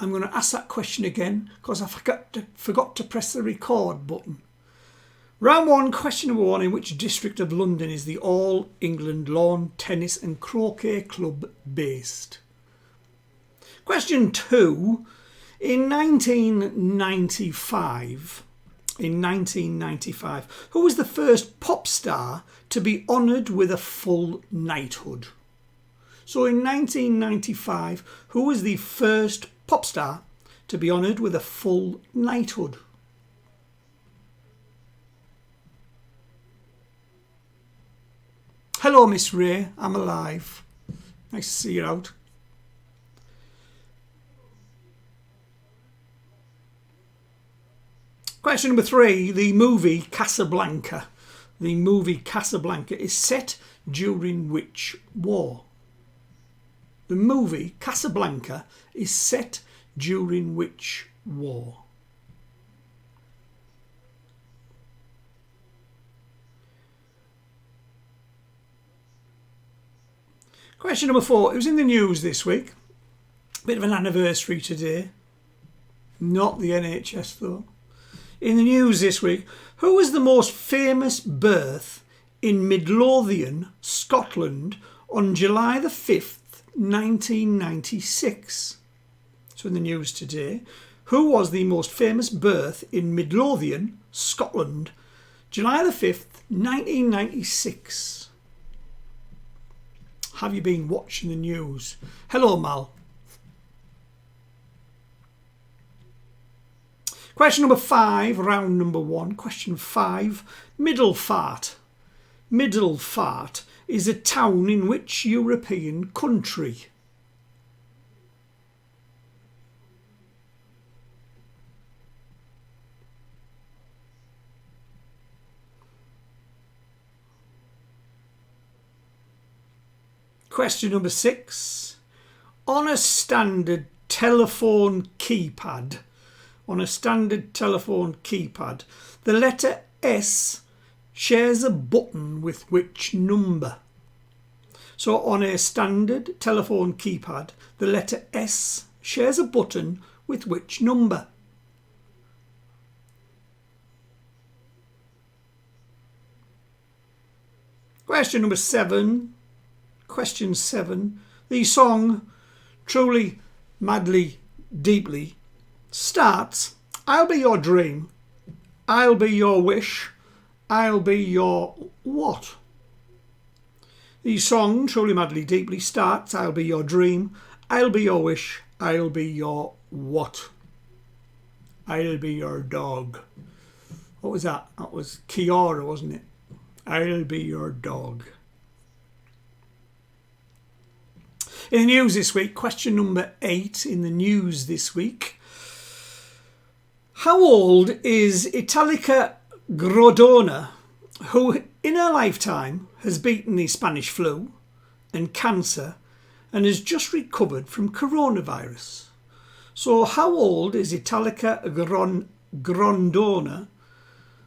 I'm going to ask that question again because I forgot to press the record button. Round 1, question number 1. In which district of London is the All England Lawn Tennis and Croquet Club based? Question 2. In 1995, who was the first pop star to be honoured with a full knighthood? So in 1995, who was the first pop star to be honoured with a full knighthood? Hello, Miss Ray. I'm alive. Nice to see you out. Question number 3. The movie Casablanca. The movie Casablanca is set during which war? The movie Casablanca is set during which war? Question number 4. It was in the news this week. Bit of an anniversary today. Not the NHS though. In the news this week, who was the most famous birth in Midlothian, Scotland on July the 5th, 1996? So in the news today, who was the most famous birth in Midlothian, Scotland, July the 5th, 1996? Have you been watching the news? Hello, Mal. Question number 5, round number 1. Question 5. Middelfart. Middelfart is a town in which European country? Question number 6. On a standard telephone keypad, the letter S shares a button with which number? So on a standard telephone keypad, the letter S shares a button with which number? Question number 7. Question 7. The song Truly, Madly, Deeply starts, I'll be your dream, I'll be your wish, I'll be your what? The song Truly, Madly, Deeply starts, I'll be your dream, I'll be your wish, I'll be your what? I'll be your dog. What was that? That was Kiara, wasn't it? I'll be your dog. In the news this week, question number 8 in the news this week. How old is Italica Grodona, who in her lifetime has beaten the Spanish flu and cancer and has just recovered from coronavirus? So how old is Italica Grondona,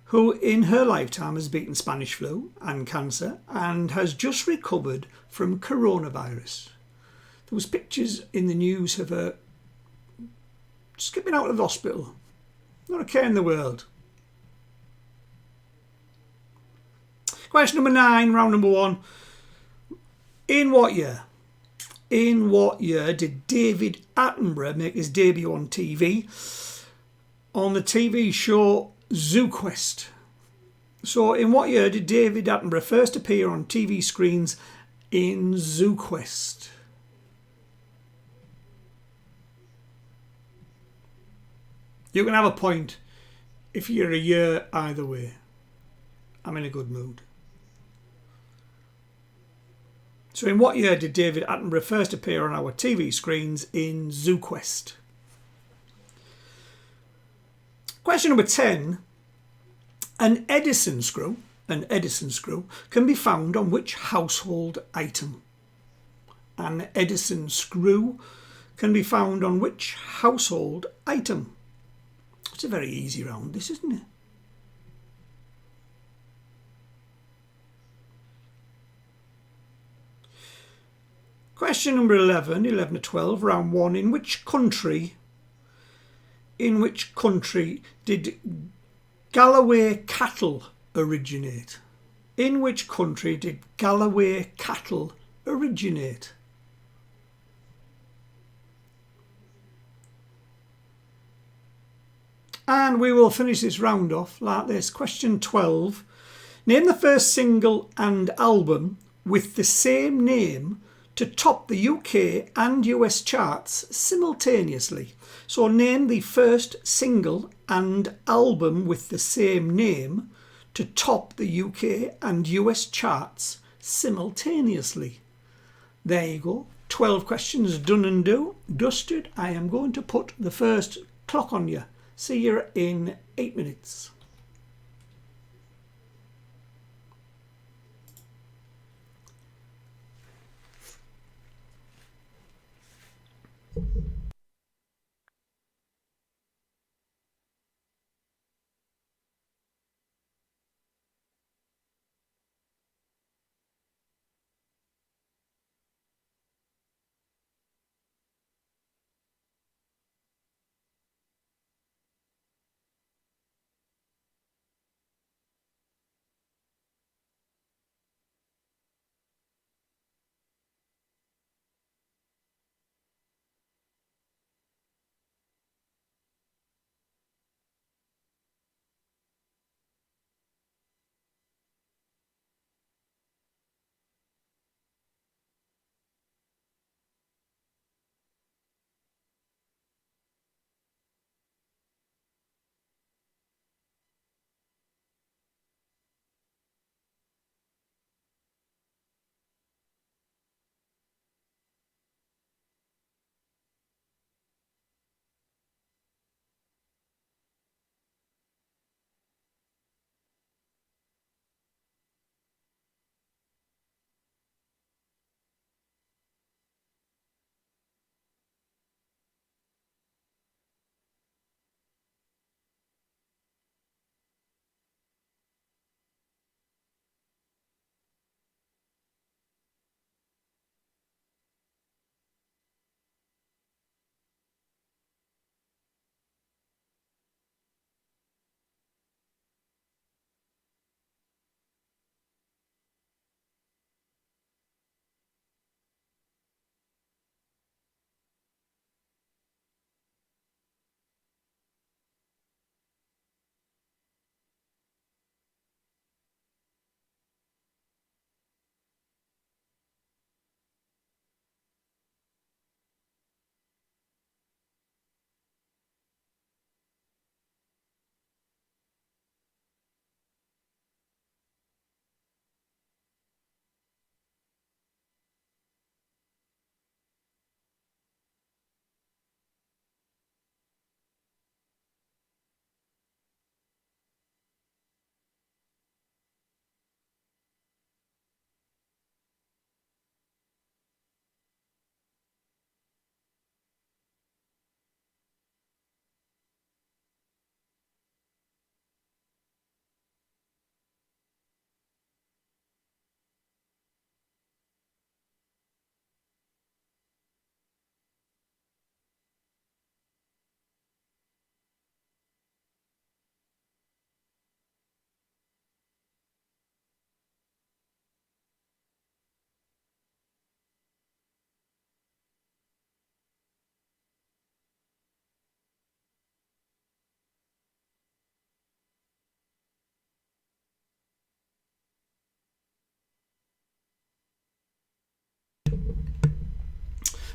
who in her lifetime has beaten Spanish flu and cancer and has just recovered from coronavirus? There was pictures in the news of her skipping out of the hospital. Not a care in the world. Question number 9, round number 1. In what year? In what year did David Attenborough make his debut on TV? On the TV show ZooQuest. So in what year did David Attenborough first appear on TV screens in ZooQuest? You can have a point if you're a year either way. I'm in a good mood. So in what year did David Attenborough first appear on our TV screens in ZooQuest? Question number 10. An Edison screw can be found on which household item? An Edison screw can be found on which household item? It's a very easy round, this, isn't it? Question number 11, 11 to 12, round 1. In which country In which country did Galloway cattle originate? In which country did Galloway cattle originate? And we will finish this round off like this. Question 12. Name the first single and album with the same name to top the UK and US charts simultaneously. So name the first single and album with the same name to top the UK and US charts simultaneously. There you go. 12 questions done and dusted. I am going to put the first clock on you. See you in 8 minutes.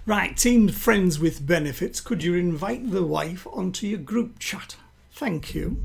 Right, team friends with benefits, could you invite the wife onto your group chat? Thank you.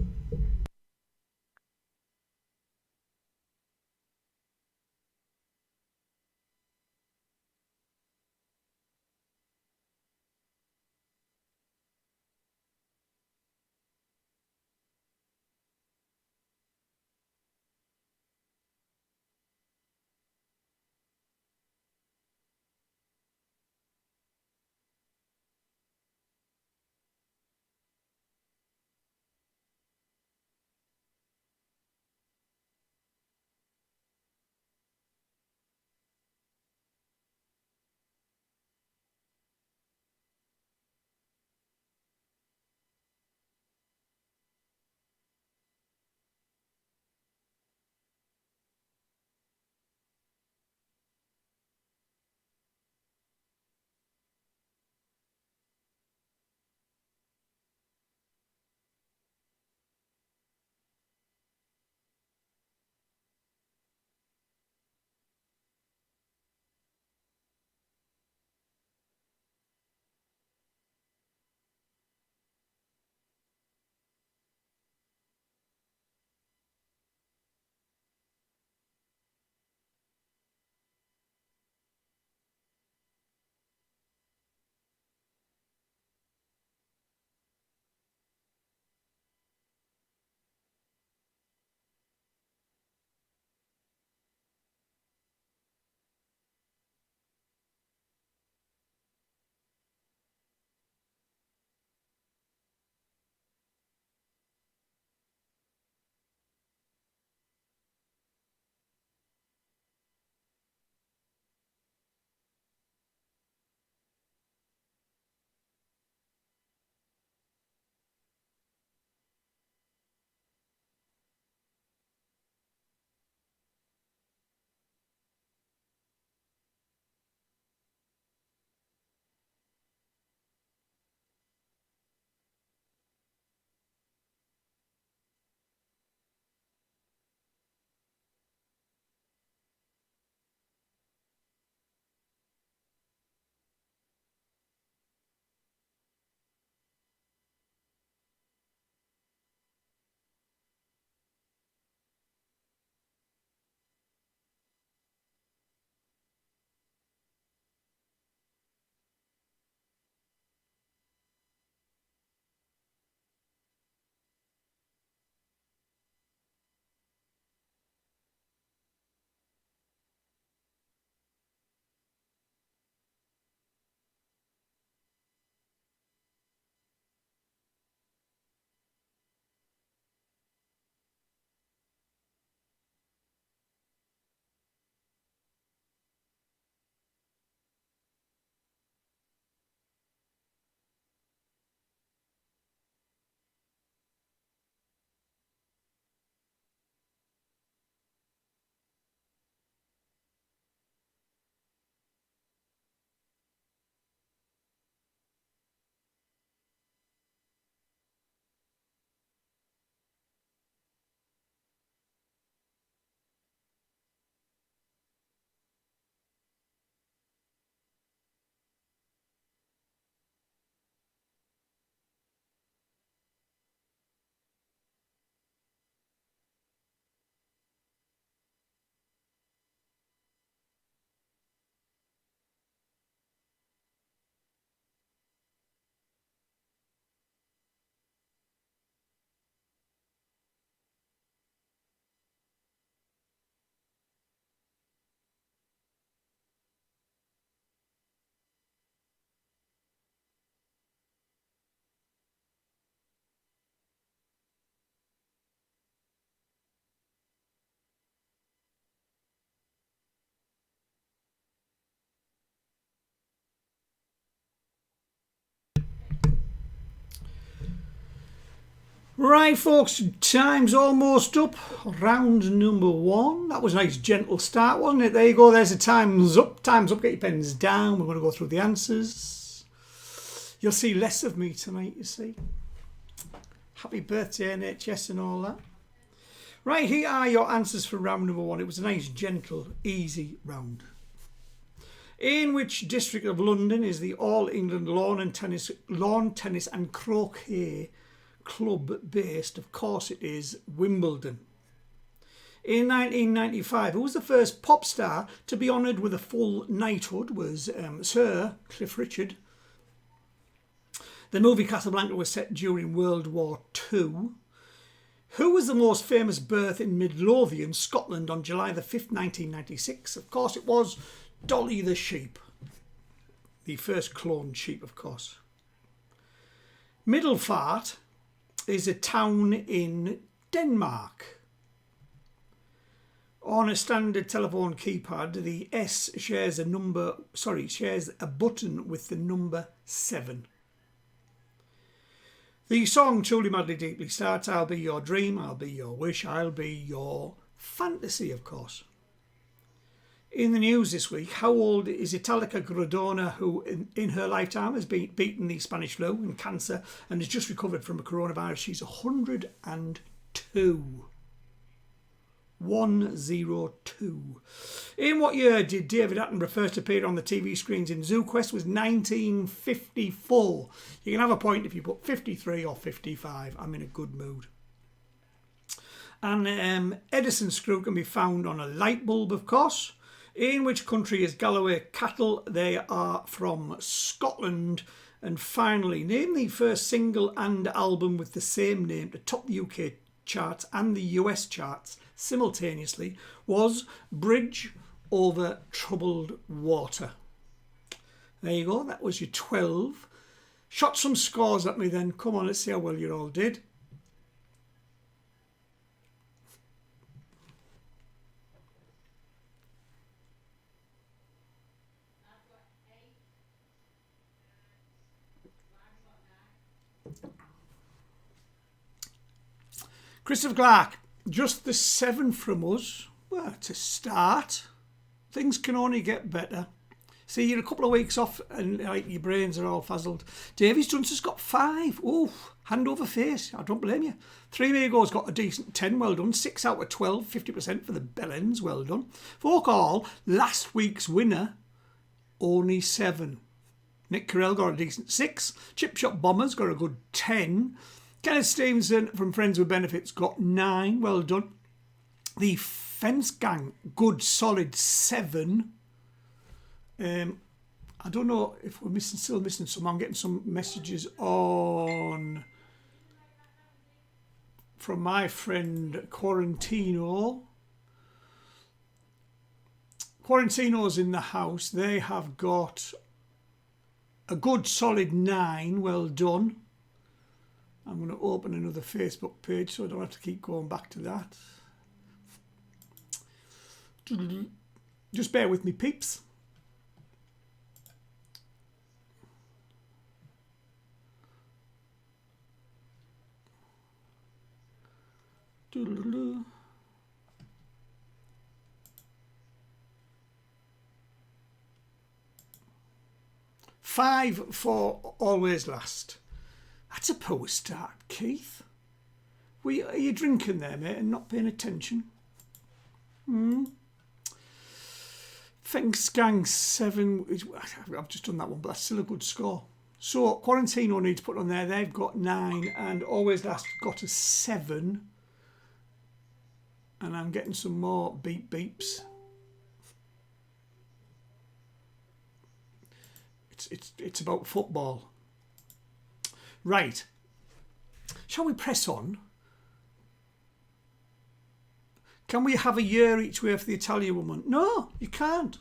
Right, folks, time's almost up. Round number 1. That was a nice, gentle start, wasn't it? There you go. There's the time's up. Time's up. Get your pens down. We're going to go through the answers. You'll see less of me tonight, you see. Happy birthday, NHS and all that. Right, here are your answers for round number 1. It was a nice, gentle, easy round. In which district of London is the All England Lawn Tennis and Croquet Club based? Of course it is Wimbledon. In 1995, who was the first pop star to be honoured with a full knighthood? Was Sir Cliff Richard. The movie Casablanca was set during World War II. Who was the most famous birth in Midlothian, Scotland on July the 5th, 1996? Of course it was Dolly the sheep. The first cloned sheep, of course. Middelfart is a town in Denmark. On a standard telephone keypad, the S shares a button with the number 7. The song Truly Madly Deeply starts, I'll be your dream, I'll be your wish, I'll be your fantasy, of course. In the news this week, how old is Italica Gradona, who in her lifetime has beaten the Spanish flu and cancer and has just recovered from a coronavirus? She's 102. 102. In what year did David Attenborough first appear on the TV screens in Zoo Quest? Was 1954. You can have a point if you put 53 or 55. I'm in a good mood. And Edison screw can be found on a light bulb, of course. In which country is Galloway Cattle? They are from Scotland. And finally, name the first single and album with the same name to top the UK charts and the US charts simultaneously. Was Bridge Over Troubled Water. There you go. That was your 12. Shot some scores at me then. Come on, let's see how well you all did. Christopher Clark, just the 7 from us. Well, to start. Things can only get better. See, you're a couple of weeks off and like your brains are all fuzzled. Davies Johnson's got 5. Oh, hand over face. I don't blame you. 3 Mago's got a decent 10. Well done. 6 out of 12. 50% for the Bellends. Well done. Folk all, last week's winner, only 7. Nick Carell got a decent 6. Chip Shop Bombers got a good 10. Kenneth Stevenson from Friends with Benefits got 9. Well done. The Fence Gang, good solid 7. I don't know if we're still missing some. I'm getting some messages from my friend Quarantino. Quarantino's in the house. They have got a good solid 9. Well done. I'm going to open another Facebook page so I don't have to keep going back to that. Just bear with me, peeps. Five for Always Last. That's a poor start, Keith. Are you drinking there, mate, and not paying attention? Fence Gang 7. I've just done that one, but that's still a good score. So, Quarantino needs to put on there. They've got 9, and Always Last got a 7. And I'm getting some more beeps. It's about football. Right. Shall we press on? Can we have a year each way for the Italian woman? No, you can't.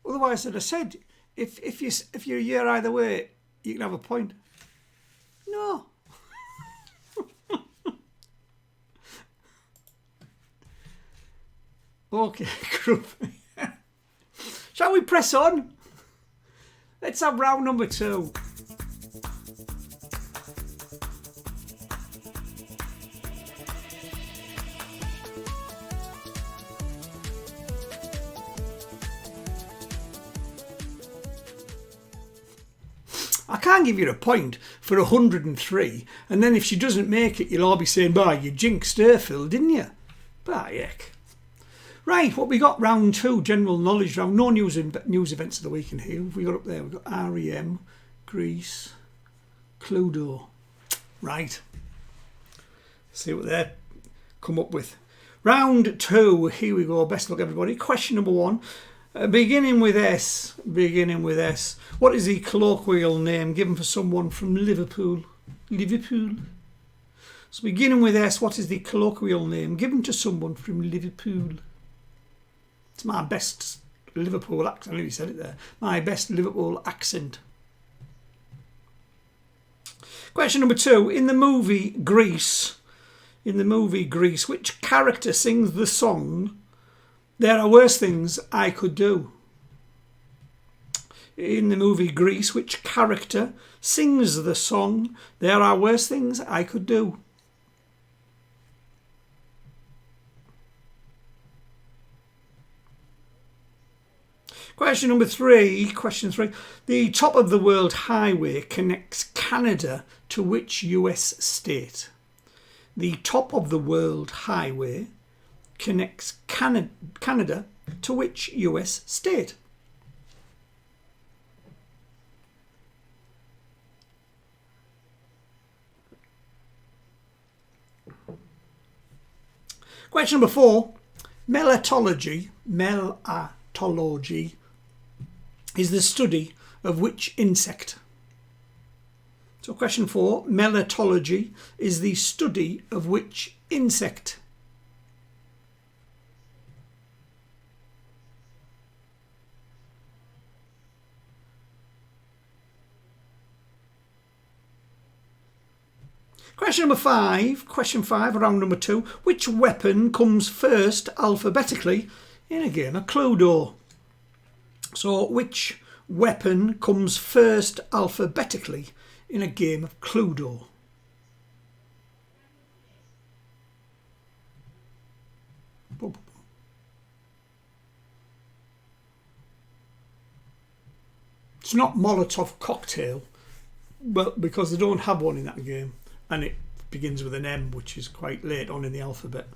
Otherwise, as I said, if you're a year either way, you can have a point. No. Okay, group. Shall we press on? Let's have round number 2. can't give you a point for 103, and then if she doesn't make it, you'll all be saying, "Bah, you jinxed her, Phil, didn't you?" Bah, heck. Right, what we got? Round 2, general knowledge round. No news events of the week in here. We got up there. We got REM, Greece, Cluedo. Right. See what they come up with. Round 2. Here we go. Best luck, everybody. Question number 1. Beginning with S. Beginning with S. What is the colloquial name given for someone from Liverpool? Liverpool. So beginning with S. What is the colloquial name given to someone from Liverpool? It's my best Liverpool accent. I nearly said it there. My best Liverpool accent. Question number 2. In the movie Grease, which character sings the song "There Are Worse Things I Could Do"? In the movie Grease, which character sings the song "There Are Worse Things I Could Do"? Question number 3. Question 3. The top of the world highway connects Canada to which US state? The top of the world highway connects Canada to which US state? Question number 4. Melitology is the study of which insect? So question 4, melitology is the study of which insect? Question number 5, round number 2. Which weapon comes first alphabetically in a game of Cluedo? So which weapon comes first alphabetically in a game of Cluedo? It's not Molotov cocktail, well, because they don't have one in that game, and it begins with an M, which is quite late on in the alphabet.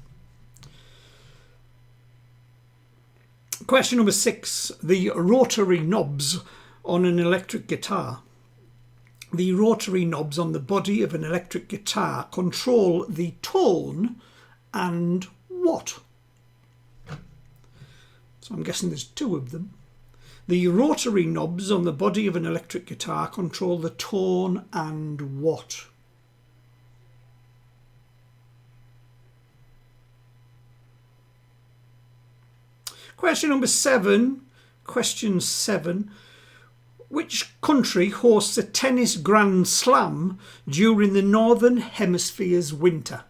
Question number 6. The rotary knobs on an electric guitar. The rotary knobs on the body of an electric guitar control the tone and what? So I'm guessing there's 2 of them. The rotary knobs on the body of an electric guitar control the tone and what? Question number 7. Question 7. Which country hosts a tennis Grand Slam during the Northern Hemisphere's winter?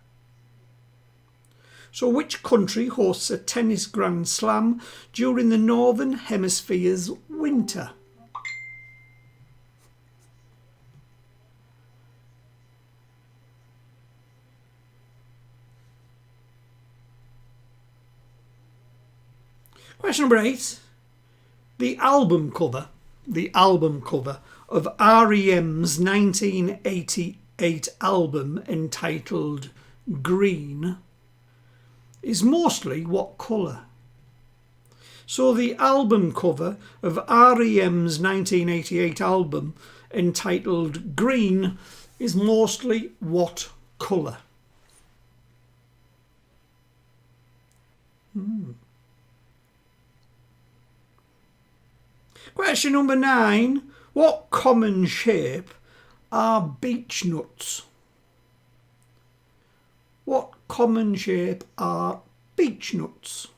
So which country hosts a tennis Grand Slam during the Northern Hemisphere's winter? Question number 8. The album cover of REM's 1988 album entitled Green is mostly what colour? So the album cover of REM's 1988 album entitled Green is mostly what colour? Question number 9. What common shape are beech nuts? What common shape are beech nuts?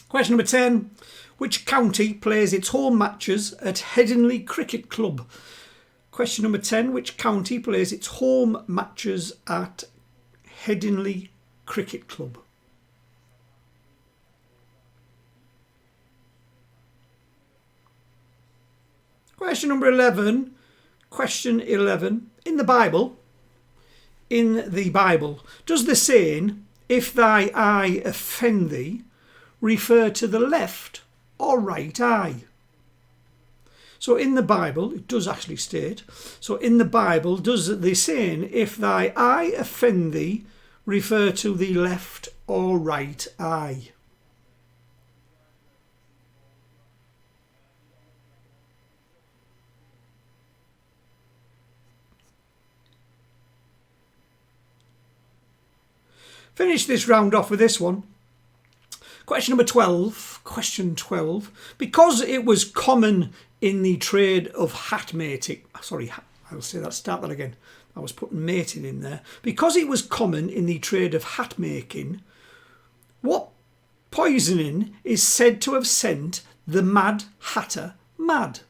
Question number 10. Which county plays its home matches at Headingley Cricket Club? Question number 10. Which county plays its home matches at Headingley Cricket Club? Question number 11. Question 11. In the Bible, does the saying, if thy eye offend thee, refer to the left or right eye. So in the Bible, it does actually state, so in the Bible, does the saying, if thy eye offend thee, refer to the left or right eye? Finish this round off with this one. Question number 12. Question 12. Because it was common in the trade of hat mating. Sorry, I'll say that. Start that again. I was putting mating in there. Because it was common in the trade of hat making, what poisoning is said to have sent the Mad Hatter mad?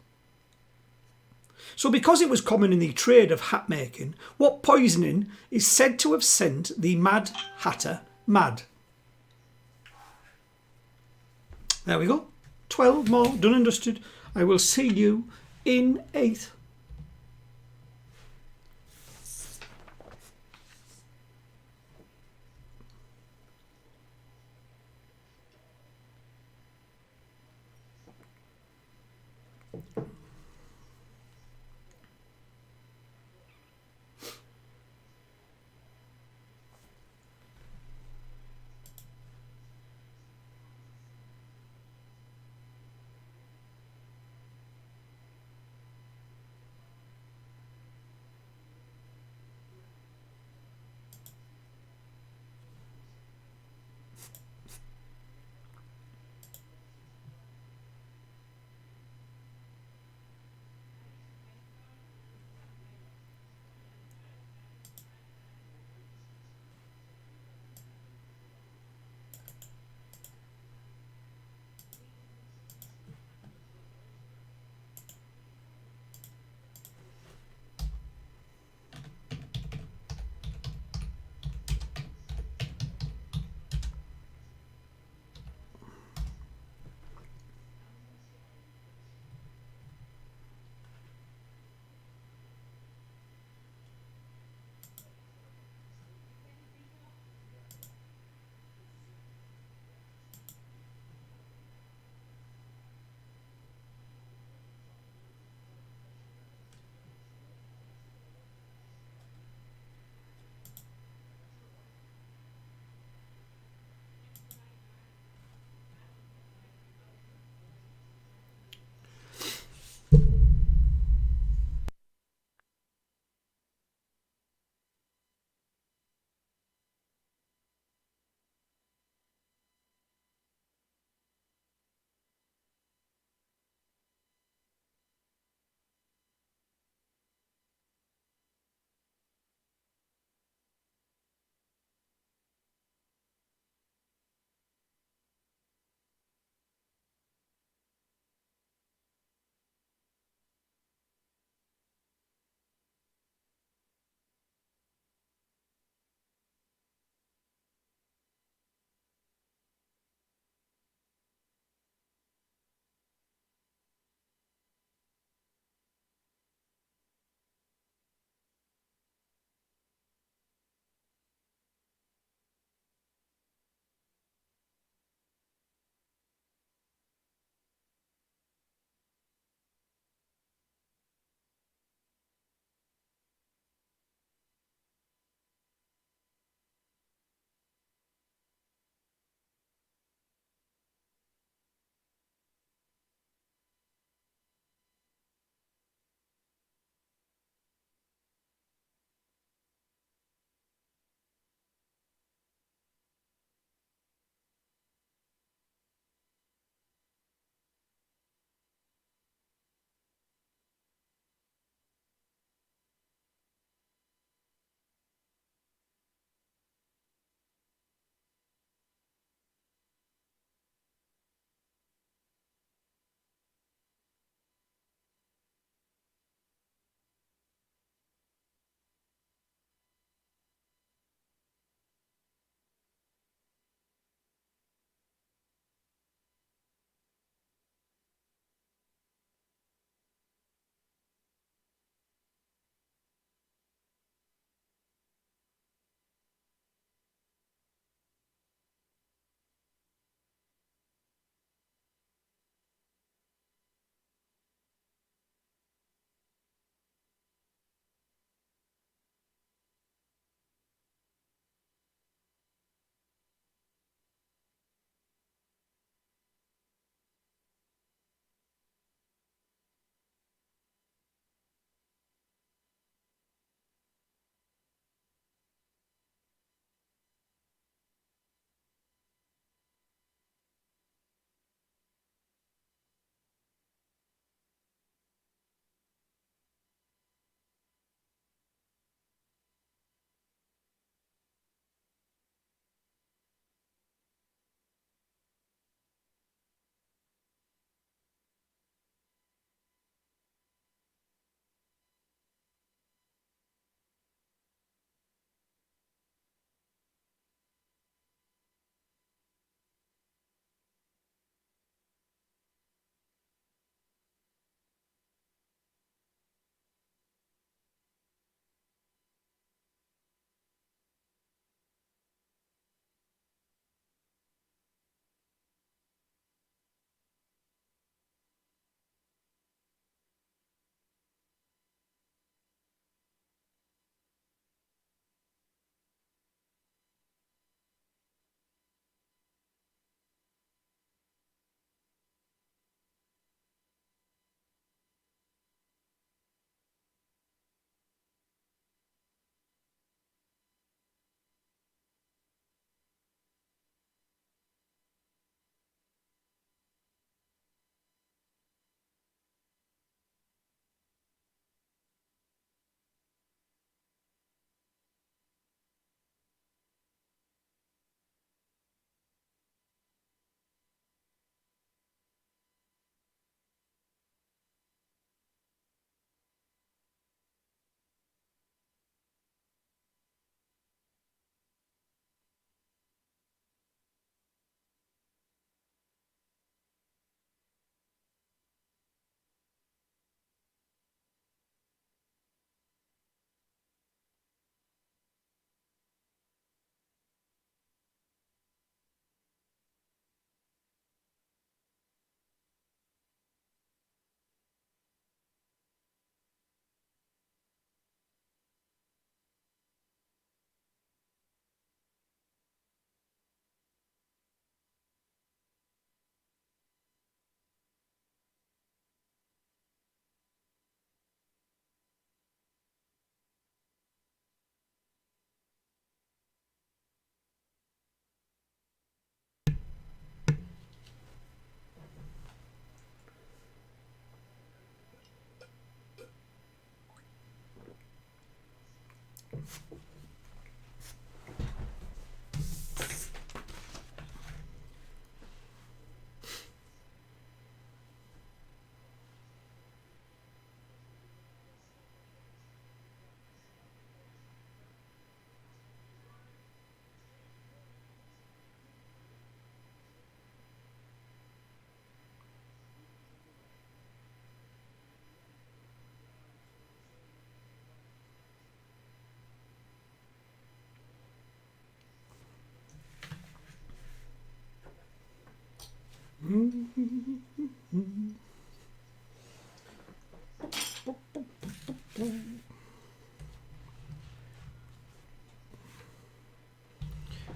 So because it was common in the trade of hat making, what poisoning is said to have sent the Mad Hatter mad? There we go. 12 more, done and dusted. I will see you in 8.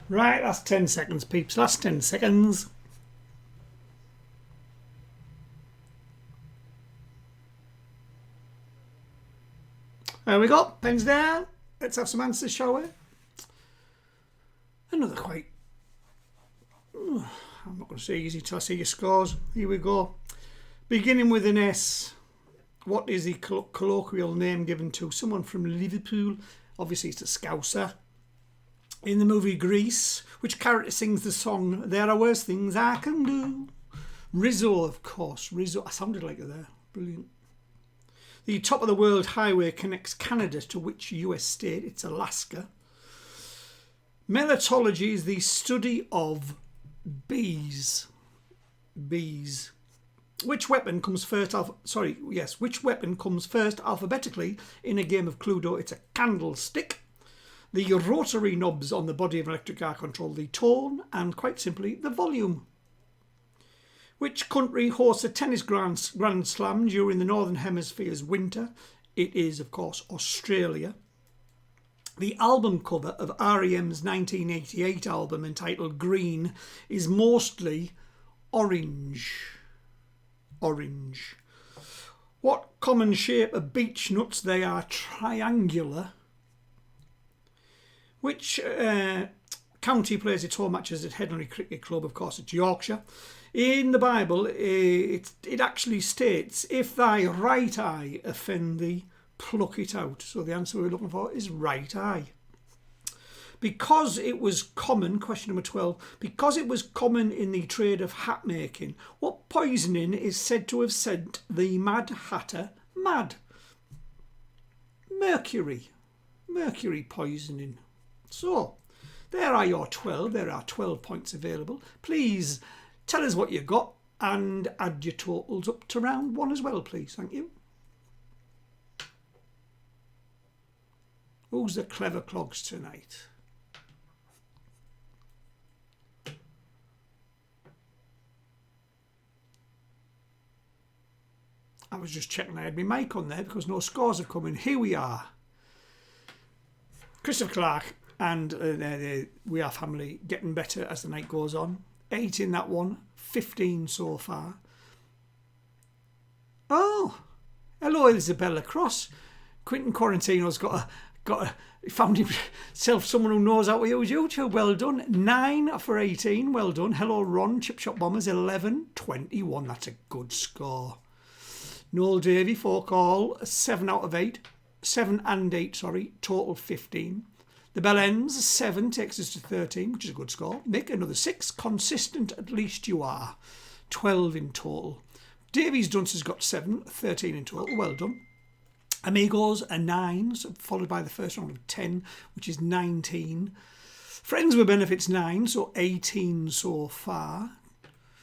Right, that's 10 seconds, peeps. Last 10 seconds. There we go. Pens down. Let's have some answers, shall we? Another quite... I'm not going to say easy till I see your scores. Here we go. Beginning with an S. What is the colloquial name given to someone from Liverpool? Obviously, it's a Scouser. In the movie Grease, which character sings the song "There Are Worse Things I Can Do"? Rizzo, of course. Rizzo. I sounded like it there. Brilliant. The top of the world highway connects Canada to which US state? It's Alaska. Melitology is the study of bees. Bees. Which weapon comes first? Which weapon comes first alphabetically in a game of Cluedo? It's a candlestick. The rotary knobs on the body of an electric car control the tone and, quite simply, the volume. Which country hosts a tennis grand slam during the Northern Hemisphere's winter? It is, of course, Australia. The album cover of R.E.M's 1988 album entitled Green is mostly orange. Orange. What common shape are beech nuts? They are triangular. Which county plays its home matches at Headingley Cricket Club? Of course, it's Yorkshire. In the Bible, it actually states, if thy right eye offend thee, pluck it out. So the answer we're looking for is right eye. Because it was common, question number 12, because it was common in the trade of hat making, what poisoning is said to have sent the Mad Hatter mad? Mercury. Mercury poisoning. So, there are your 12. There are 12 points available. Please tell us what you got and add your totals up to round one as well, please. Thank you. Who's the clever clogs tonight? I was just checking I had my mic on there because no scores have come in. Here we are. Christopher Clark and We Are Family getting better as the night goes on. 8 in that one, 15 so far. Oh, hello Isabella Cross. Quentin Quarantino's found himself someone who knows how to use YouTube. Well done. 9 for 18. Well done. Hello Ron. Chip Shop Bombers 11, 21. That's a good score. Noel Davey, 4 call, 7 out of 8. 7 and 8, sorry. Total 15. The Bell Ends, 7 takes us to 13, which is a good score. Nick, another 6. Consistent, at least you are. 12 in total. Davies Dunce's got 7, 13 in total. Well done. Amigos, a 9, followed by the first round of 10, which is 19. Friends with Benefits, 9, so 18 so far.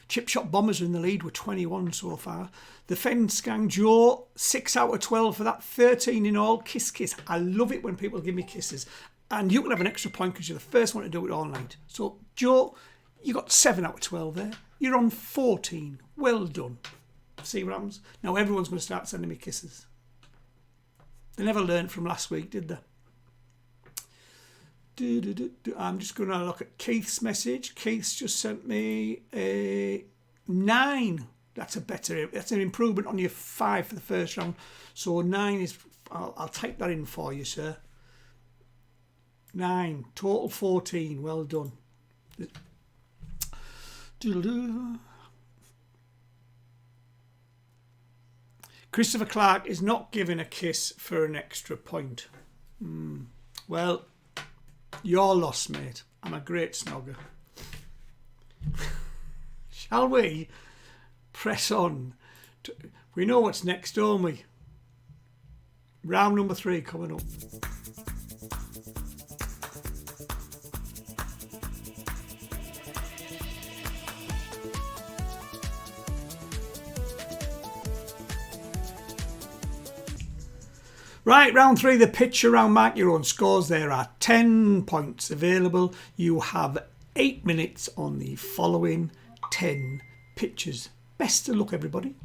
Chip Shop Bombers are in the lead with 21 so far. The Fence Gang, Joe, 6 out of 12 for that, 13 in all. Kiss, kiss. I love it when people give me kisses. And you can have an extra point because you're the first one to do it all night. So, Joe, you got 7 out of 12 there. You're on 14. Well done. See what happens? Now everyone's going to start sending me kisses. They never learned from last week, did they? I'm just going to look at Keith's message. Keith's just sent me a 9. That's an improvement on your 5 for the first round. So 9 is, I'll type that in for you, sir. 9, total 14. Well done. Christopher Clark is not giving a kiss for an extra point. Well, you're lost, mate. I'm a great snogger. Shall we press on? We know what's next, don't we? Round number 3 coming up. Right, round 3, the pitch around. Mark your own scores. There are 10 points available. You have 8 minutes on the following 10 pictures. Best of luck, everybody.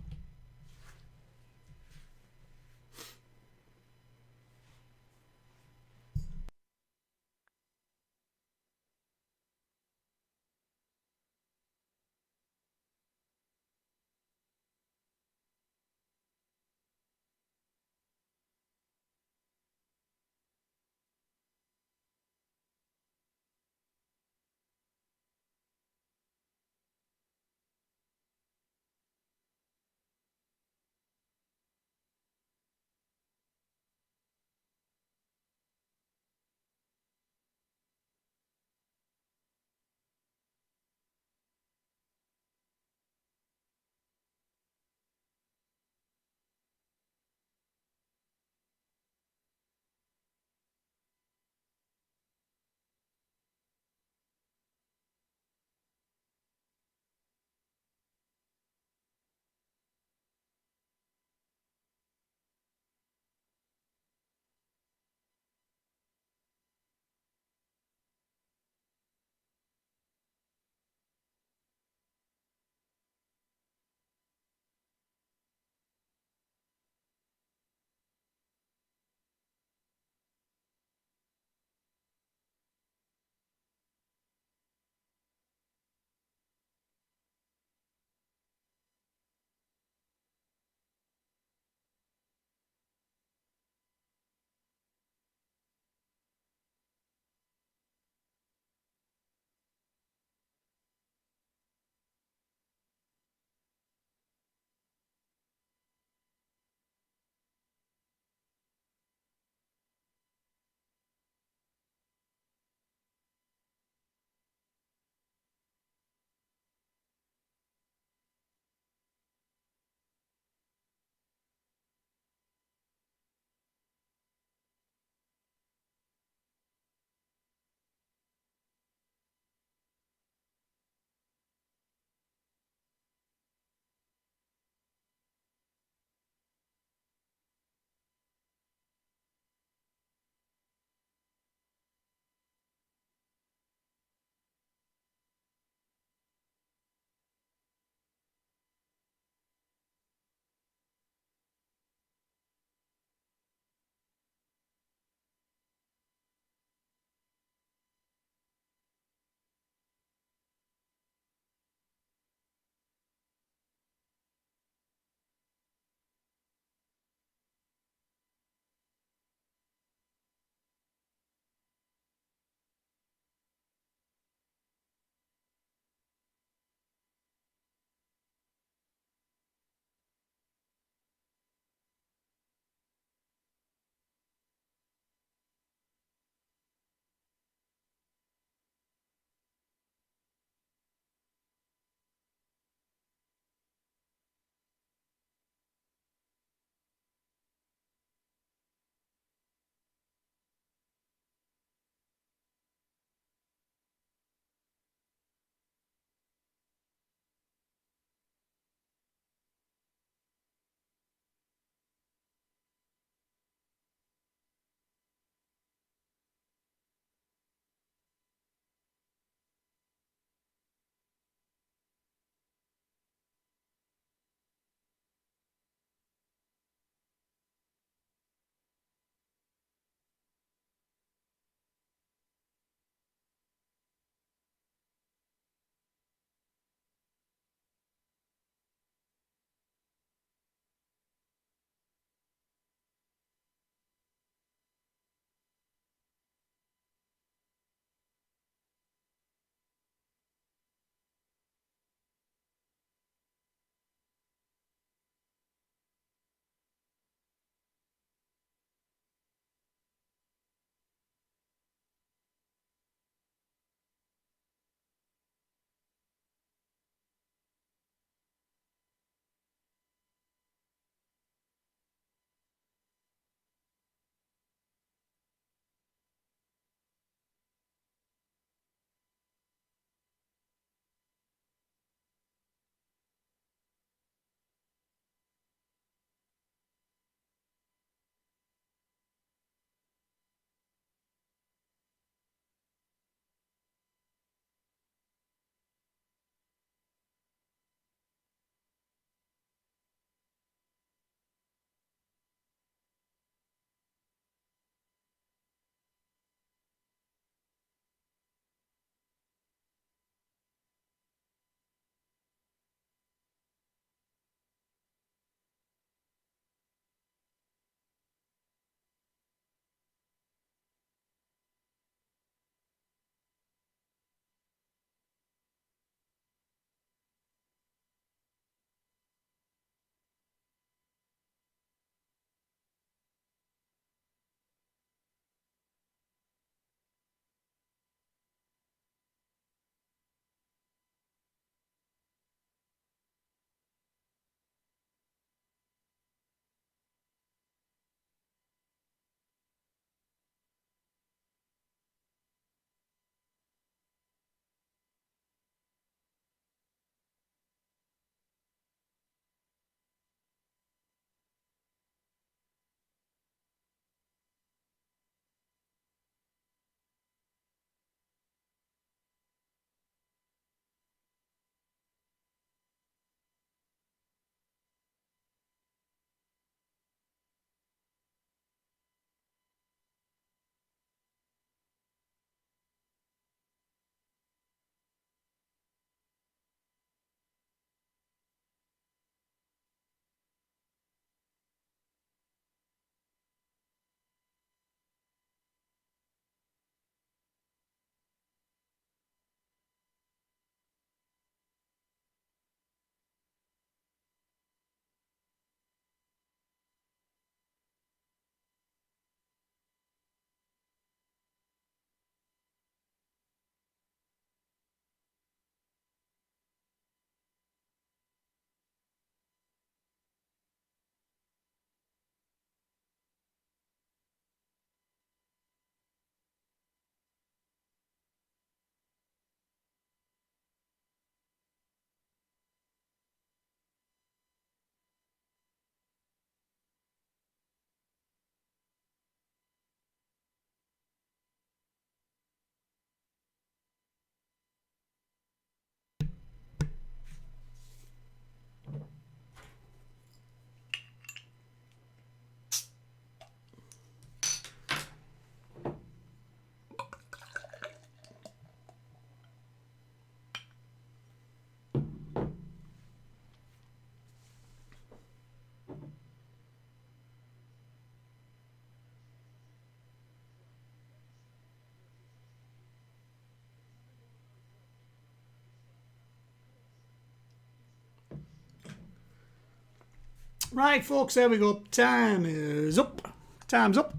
Right, folks, there we go. Time is up. Time's up.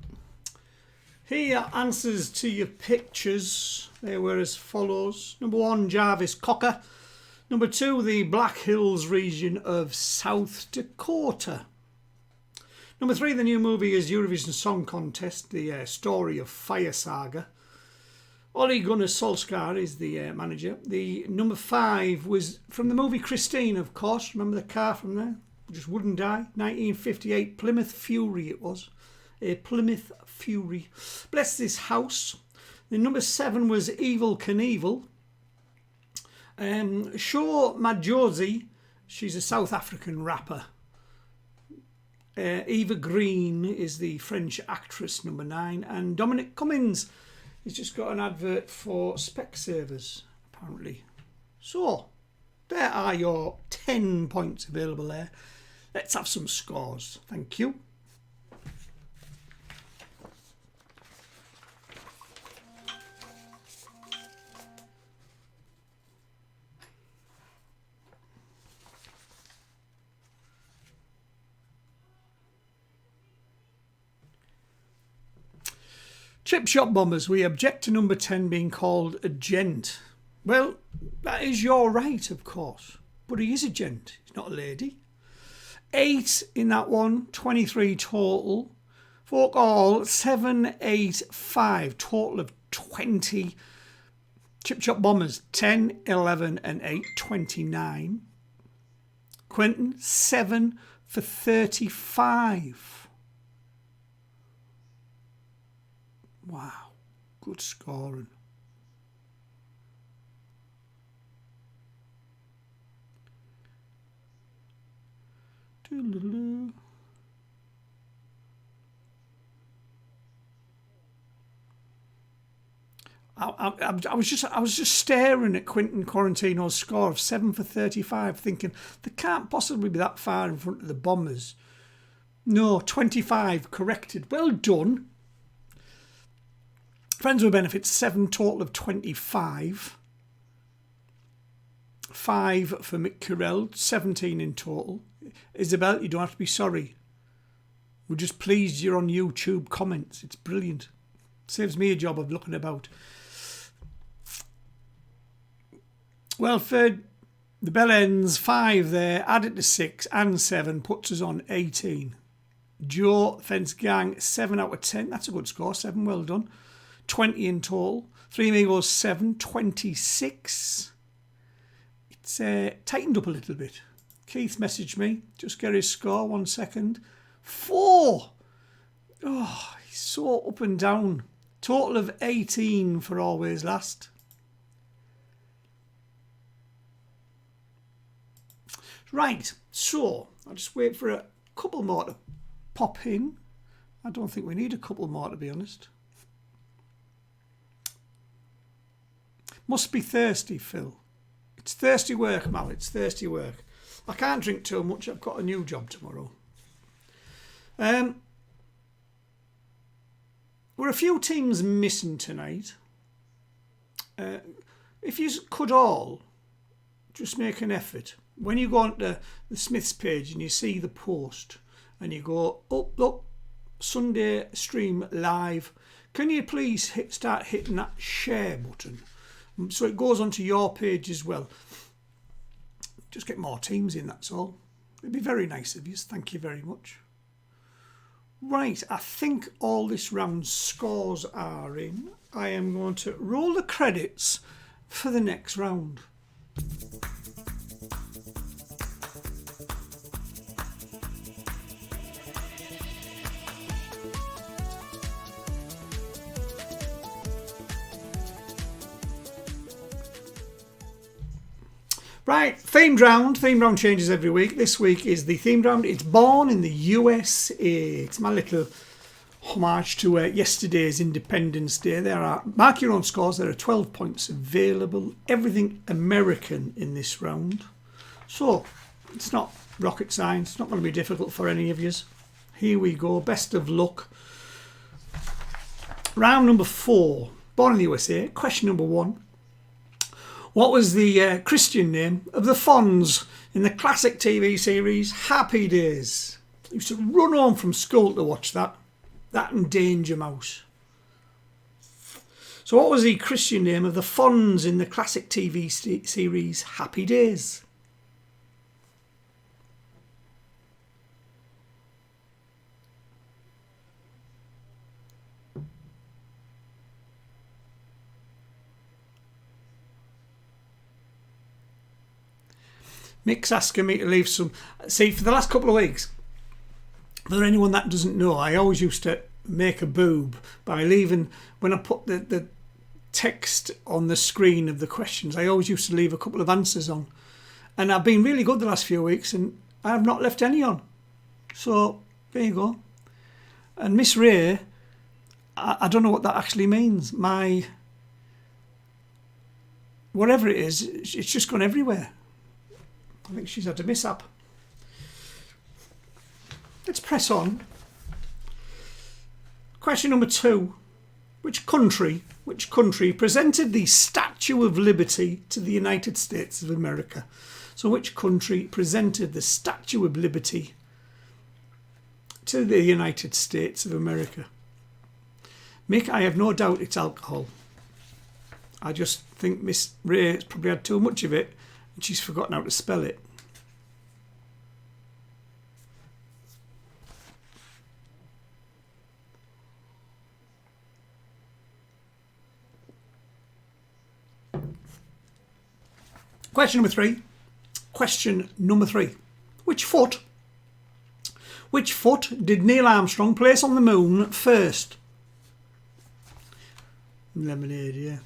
Here are answers to your pictures. They were as follows. Number 1, Jarvis Cocker. Number 2, the Black Hills region of South Dakota. Number 3, the new movie is Eurovision Song Contest, the story of Fire Saga. Ole Gunnar Solskjaer is the manager. The number 5 was from the movie Christine, of course. Remember the car from there? Just wouldn't die. 1958 Plymouth Fury it was. A Plymouth Fury. Bless This House. The number 7 was Evil Knievel. Shaw Madjozi, she's a South African rapper. Eva Green is the French actress, number 9. And Dominic Cummings, he's just got an advert for Specsavers, apparently. So, there are your 10 points available there. Let's have some scores. Thank you. Chip Shop Bombers, we object to number 10 being called a gent. Well, that is your right, of course. But he is a gent, he's not a lady. 8 in that one, 23 total. Folk all, 7, 8, 5, total of 20. Chip Shop Bombers, 10, 11 and 8, 29. Quentin, 7 for 35. Wow, good scoring. I was just staring at Quentin Quarantino's score of 7 for 35, thinking they can't possibly be that far in front of the Bombers. No, 25 corrected. Well done. Friends with Benefits, 7, total of 25. 5 for Mick Carell, 17 in total. Isabel, you don't have to be sorry. We're just pleased you're on YouTube comments. It's brilliant. Saves me a job of looking about. Welford, the bell ends, 5 there. Add it to 6 and 7 puts us on 18. Joe, Fence Gang, 7 out of 10. That's a good score, 7, well done. 20 in total. 3 Amigos, 7, 26. It's tightened up a little bit. Keith messaged me. Just get his score, 1 second. 4. Oh, he's so up and down. Total of 18 for Always Last. Right, so I'll just wait for a couple more to pop in. I don't think we need a couple more, to be honest. Must be thirsty, Phil. It's thirsty work, Mal. It's thirsty work. I can't drink too much. I've got a new job tomorrow. We're a few teams missing tonight. If you could all just make an effort. When you go onto the Smiths page and you see the post and you go, oh, look, Sunday stream live, can you please start hitting that share button so it goes onto your page as well? Just get more teams in, that's all. It'd be very nice of you. Thank you very much. Right, I think all this round's scores are in. I am going to roll the credits for the next round. Right, themed round. Themed round changes every week. This week is the themed round. It's born in the USA. It's my little homage to yesterday's Independence Day. Mark your own scores. There are 12 points available. Everything American in this round. So, it's not rocket science. It's not going to be difficult for any of you. Here we go. Best of luck. Round number 4. Born in the USA. Question number 1. What was the Christian name of the Fonz in the classic TV series Happy Days? I used to run home from school to watch that. That and Danger Mouse. So what was the Christian name of the Fonz in the classic TV series Happy Days? Mick's asking me to leave some... See, for the last couple of weeks, for anyone that doesn't know, I always used to make a boob by leaving... When I put the text on the screen of the questions, I always used to leave a couple of answers on. And I've been really good the last few weeks, and I have not left any on. So, there you go. And Miss Ray, I don't know what that actually means. My... Whatever it is, it's just gone everywhere. I think she's had a mishap. Let's press on. Question number 2. Which country presented the Statue of Liberty to the United States of America? So which country presented the Statue of Liberty to the United States of America? Mick, I have no doubt it's alcohol. I just think Miss Ray has probably had too much of it and she's forgotten how to spell it. Question number 3. Which foot did Neil Armstrong place on the moon first? Lemonade, yeah.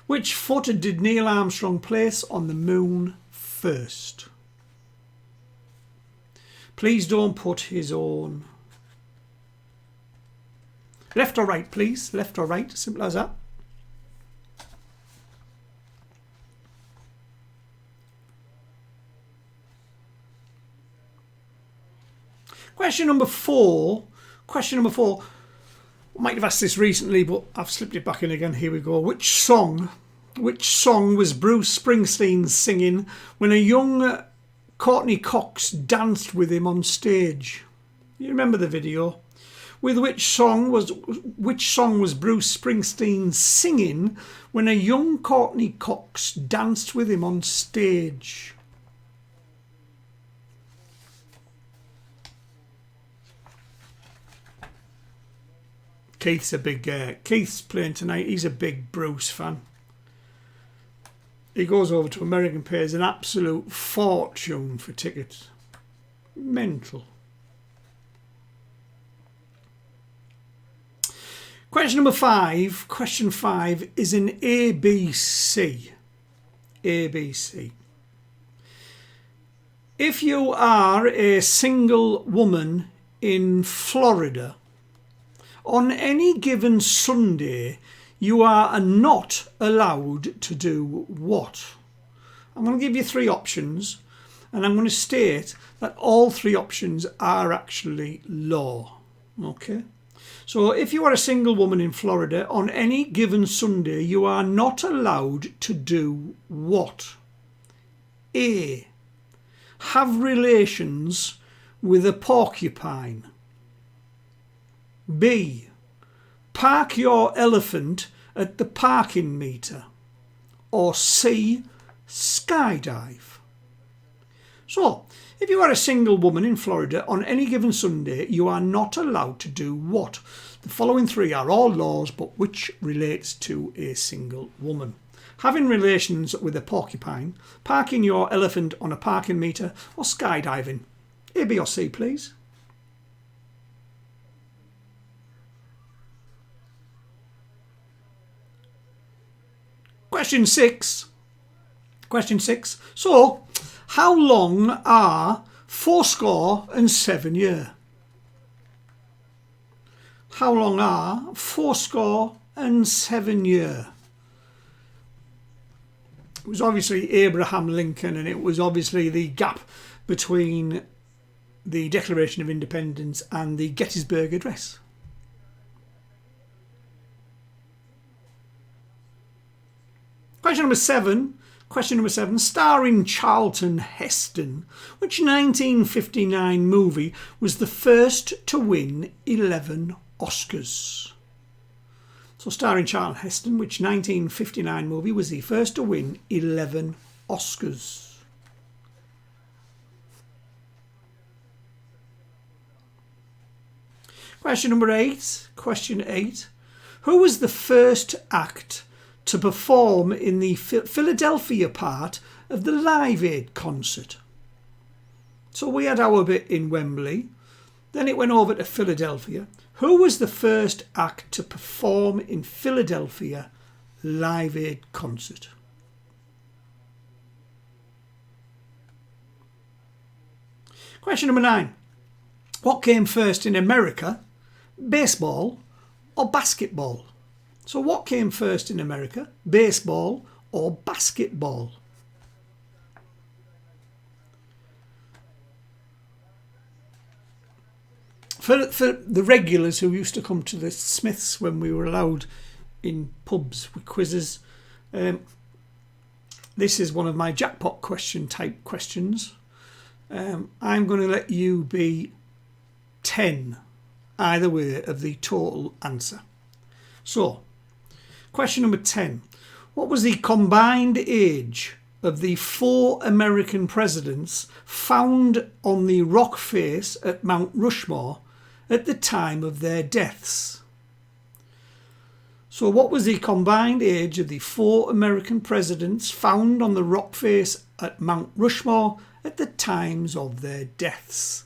Which foot did Neil Armstrong place on the moon first? Please don't put his own. Left or right, please. Left or right. Simple as that. Question number 4. I might have asked this recently, but I've slipped it back in again. Here we go. Which song was Bruce Springsteen singing when a young Courtney Cox danced with him on stage? You remember the video? With which song was Bruce Springsteen singing when a young Courtney Cox danced with him on stage? Keith's playing tonight. He's a big Bruce fan. He goes over to America and pays an absolute fortune for tickets. Mental. Question number 5. Question 5 is in ABC. ABC. If you are a single woman in Florida, on any given Sunday, you are not allowed to do what? I'm going to give you 3 options, and I'm going to state that all 3 options are actually law. Okay? So if you are a single woman in Florida, on any given Sunday, you are not allowed to do what? A. Have relations with a porcupine. B. Park your elephant at the parking meter. Or C. Skydive. So, if you are a single woman in Florida, on any given Sunday, you are not allowed to do what? The following 3 are all laws, but which relates to a single woman? Having relations with a porcupine, parking your elephant on a parking meter, or skydiving? A, B or C, please. Question 6. So, how long are 70? How long are 70? It was obviously Abraham Lincoln, and it was obviously the gap between the Declaration of Independence and the Gettysburg Address. Question number 7. Question number 7. Starring Charlton Heston, which 1959 movie was the first to win 11 Oscars? So starring Charlton Heston, which 1959 movie was the first to win 11 Oscars? Question number 8. Question 8. Who was the first act to perform in the Philadelphia part of the Live Aid concert? So we had our bit in Wembley, then it went over to Philadelphia. Who was the first act to perform in Philadelphia Live Aid concert? Question number 9. What came first in America, baseball or basketball? So what came first in America, baseball or basketball? For the regulars who used to come to the Smiths when we were allowed in pubs with quizzes, this is one of my jackpot question type questions. I'm going to let you be 10 either way of the total answer. So, question number 10. What was the combined age of the 4 American presidents found on the rock face at Mount Rushmore at the time of their deaths? So what was the combined age of the 4 American presidents found on the rock face at Mount Rushmore at the times of their deaths?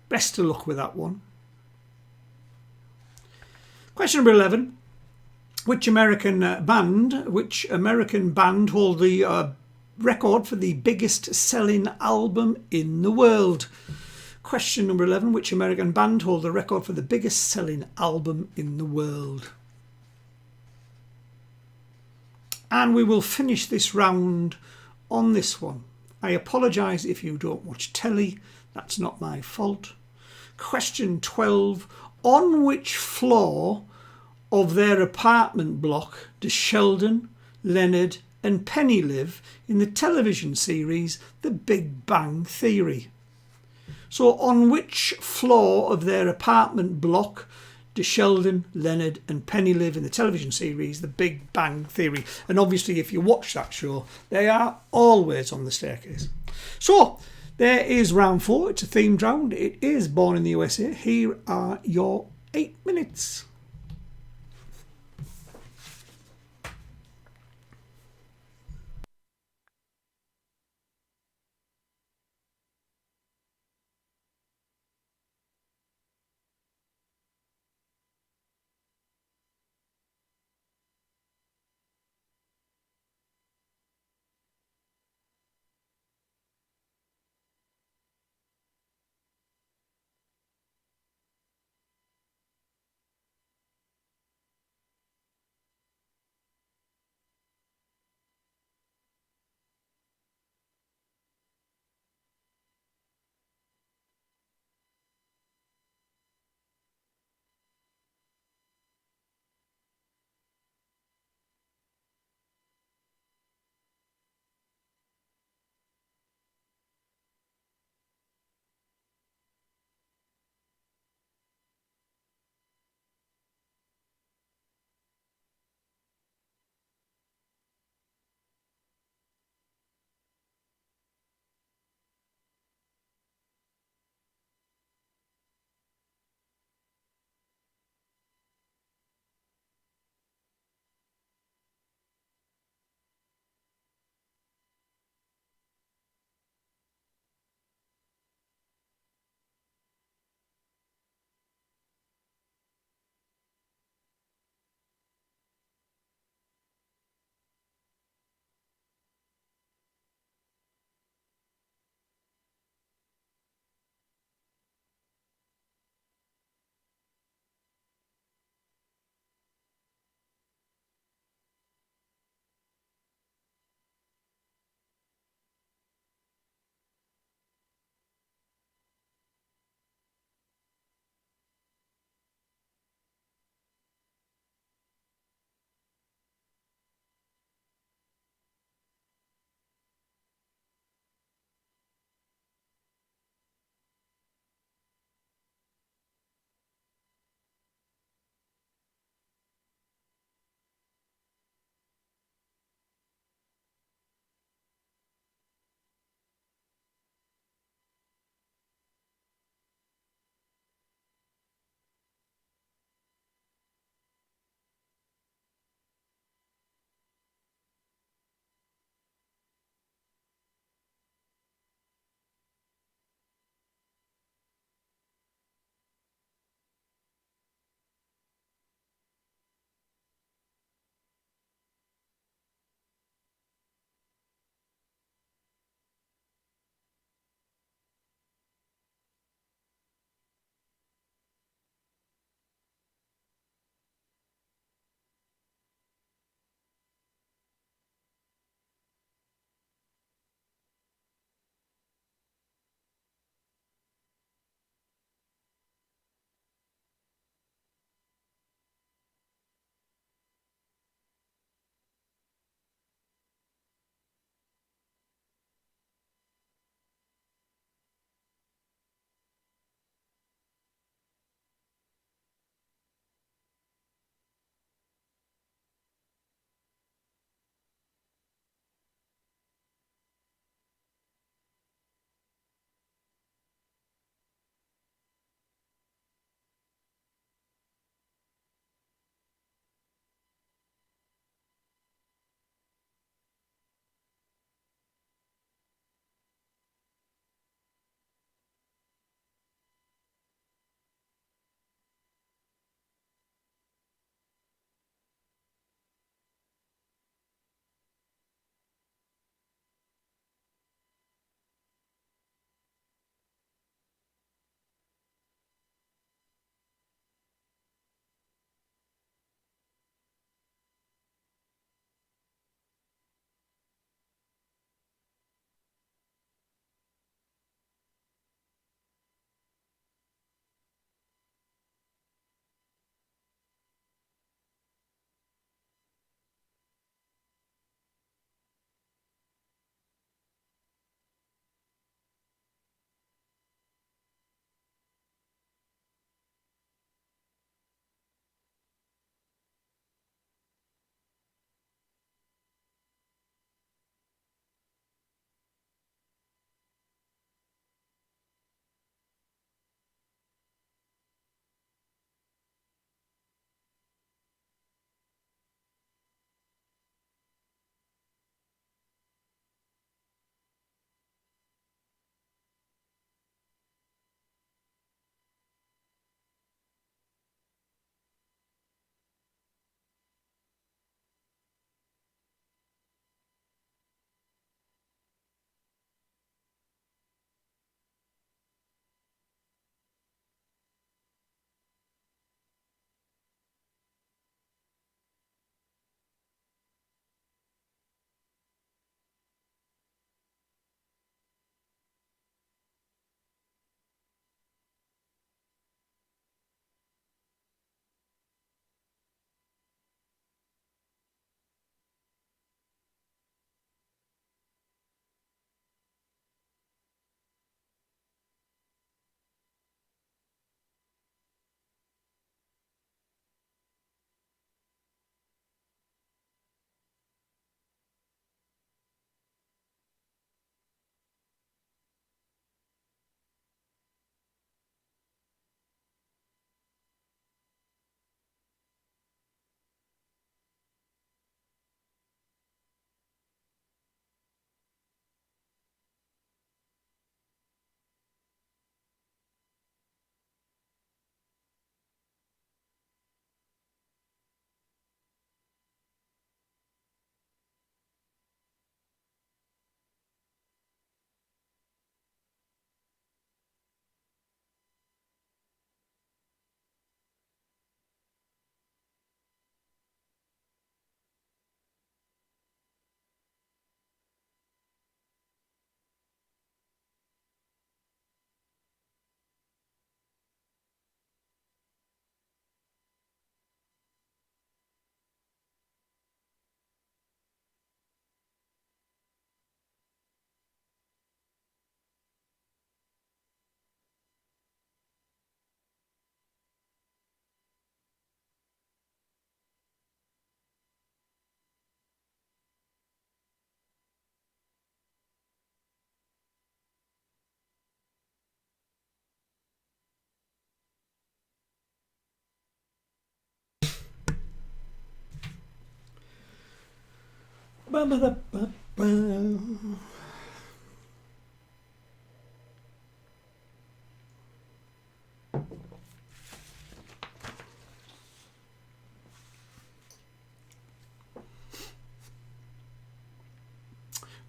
Best of luck with that one. Question number 11. Which American band hold the record for the biggest selling album in the world? Question number 11. Which American band hold the record for the biggest selling album in the world? And we will finish this round on this one. I apologise if you don't watch telly. That's not my fault. Question 12. On which floor of their apartment block do Sheldon, Leonard and Penny live in the television series The Big Bang Theory? So on which floor of their apartment block do Sheldon, Leonard and Penny live in the television series The Big Bang Theory? And obviously if you watch that show, they are always on the staircase. So there is round 4. It's a themed round. It is Born in the USA. Here are your 8 minutes.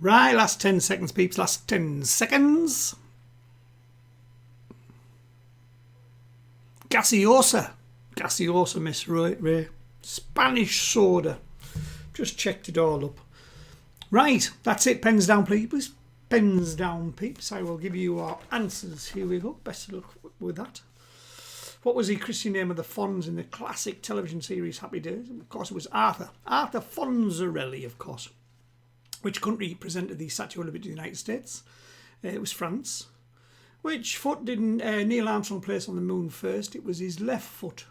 Right, last 10 seconds, peeps. Last 10 seconds. Gaseosa. Gaseosa, Miss Ray. Spanish soda. Just checked it all up. Right, that's it. Pens down, please. Pens down, peeps. I will give you our answers. Here we go. Best of luck with that. What was the Christian name of the Fonz in the classic television series Happy Days? Of course, it was Arthur. Arthur Fonzarelli, of course. Which country presented the Statue of Liberty to the United States? It was France. Which foot did Neil Armstrong place on the moon first? It was his left foot.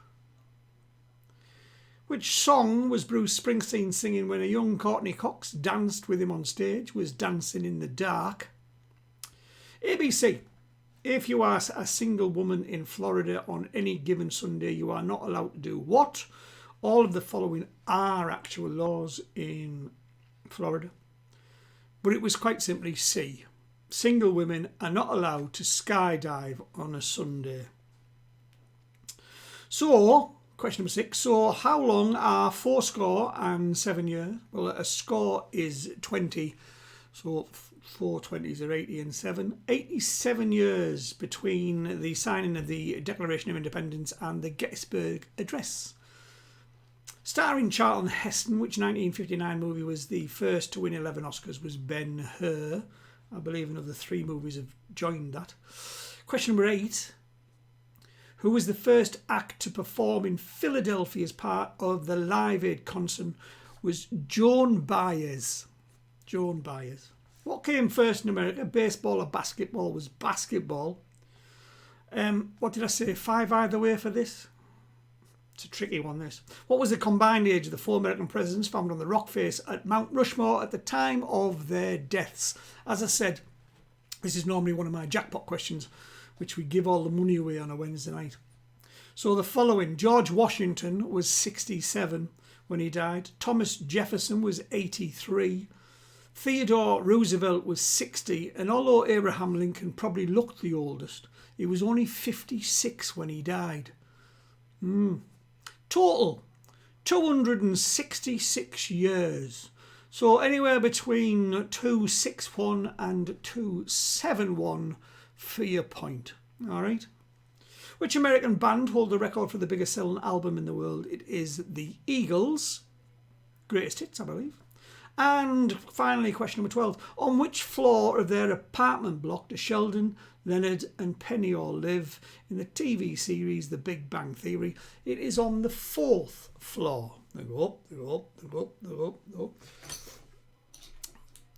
Which song was Bruce Springsteen singing when a young Courtney Cox danced with him on stage? Was Dancing in the Dark. ABC. If you are a single woman in Florida on any given Sunday, you are not allowed to do what? All of the following are actual laws in Florida. But it was quite simply C. Single women are not allowed to skydive on a Sunday. So, question number 6. So, how long are 7 years? Well, a score is 20. So, 4 20s are 80 and 7. 87 years between the signing of the Declaration of Independence and the Gettysburg Address. Starring Charlton Heston, which 1959 movie was the first to win 11 Oscars, was Ben-Hur. I believe another 3 movies have joined that. Question number 8. Who was the first act to perform in Philadelphia as part of the Live Aid concert? Was Joan Baez. Joan Baez. What came first in America? Baseball or basketball? Was basketball. What did I say? 5 either way for this? It's a tricky one, this. What was the combined age of the 4 American presidents found on the rock face at Mount Rushmore at the time of their deaths? As I said, this is normally one of my jackpot questions, which we give all the money away on a Wednesday night. So the following. George Washington was 67 when he died. Thomas Jefferson was 83. Theodore Roosevelt was 60. And although Abraham Lincoln probably looked the oldest, he was only 56 when he died. Total, 266 years. So anywhere between 261 and 271 for your point. All right. Which American band hold the record for the biggest selling album in the world? It is the Eagles. Greatest hits, I believe. And finally, question number 12. On which floor of their apartment block do Sheldon, Leonard and Penny all live in the TV series The Big Bang Theory? It is on the 4th floor. They go up, they go up, they go up, they go up, they go up.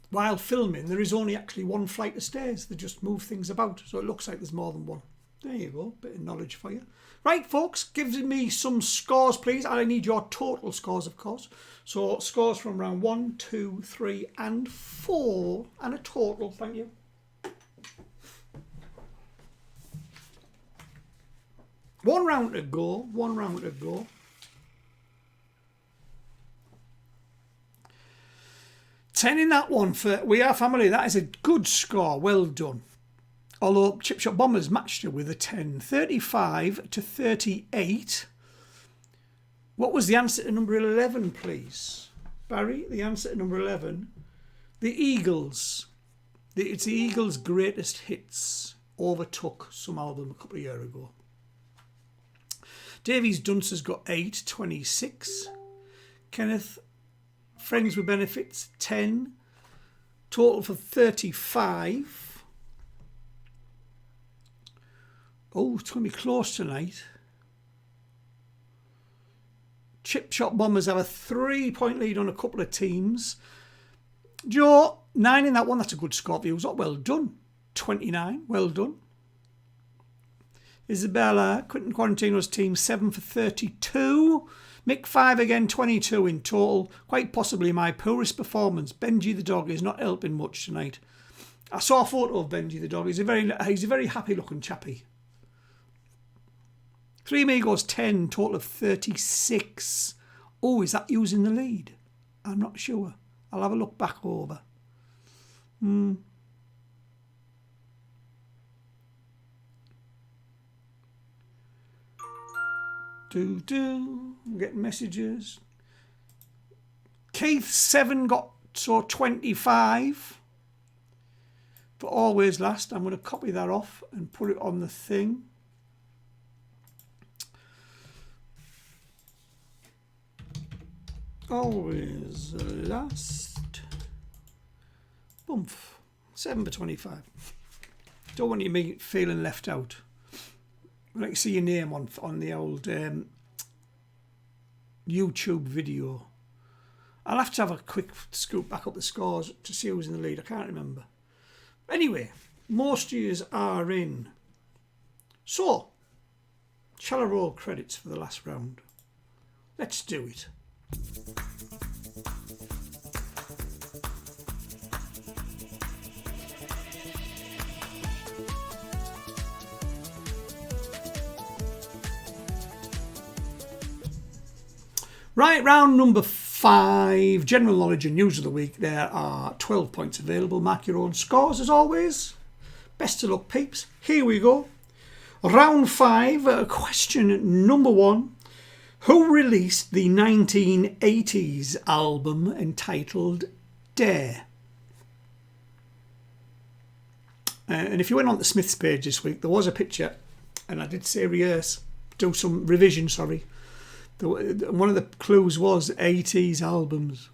While filming, there is only actually 1 flight of stairs. They just move things about, so it looks like there's more than 1. There you go, bit of knowledge for you. Right, folks, give me some scores, please. I need your total scores, of course. So scores from round 1, 2, 3 and 4 and a total, thank you. One round to go. 10 in that one for We Are Family. That is a good score. Well done. Although Chip Shop Bombers matched her with a 10. 35 to 38. What was the answer to number 11, please? Barry, the answer to number 11. The Eagles. It's the Eagles' greatest hits. Overtook some album a couple of years ago. Davies Dunce's got 8, 26. Kenneth, Friends with Benefits, 10. Total for 35. Oh, it's going to be close tonight. Chip Shop Bombers have a 3-point lead on a couple of teams. Joe, 9 in that one. That's a good score for you. Well done. 29. Well done. Isabella, Quentin Quarantino's team, 7 for 32. Mick, 5 again, 22 in total. Quite possibly my poorest performance. Benji the dog is not helping much tonight. I saw a photo of Benji the dog. He's a very happy looking chappy. Three Amigos, 10, total of 36. Oh, is that using the lead? I'm not sure. I'll have a look back over. I'm getting messages. Keith 7 got 25 for Always Last. I'm going to copy that off and put it on the thing. Always Last. Boomf. 7 for 25. Don't want you to be feeling left out. I'd like to see your name on the old YouTube video. I'll have to have a quick scoop back up the scores to see who's in the lead. I can't remember. Anyway, most years are in. So, shall I roll credits for the last round? Let's do it. Right, round number 5, general knowledge and news of the week. There are 12 points available. Mark your own scores as always. Best of luck, peeps. Here we go. Round 5, question number 1. Who released the 1980s album entitled Dare? And if you went on the Smiths page this week, there was a picture, and I did say do some revision, sorry. One of the clues was 80s albums.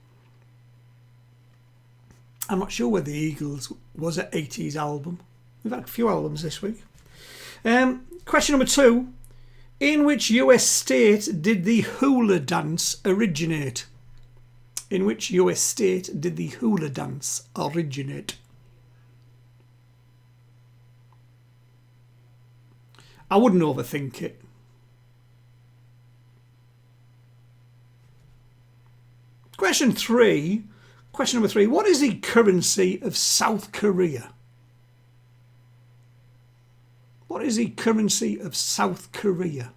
I'm not sure whether the Eagles was an 80s album. We've had a few albums this week. Question number 2. In which US state did the hula dance originate? In which US state did the hula dance originate? I wouldn't overthink it. Question number 3. What is the currency of South Korea? What is the currency of South Korea?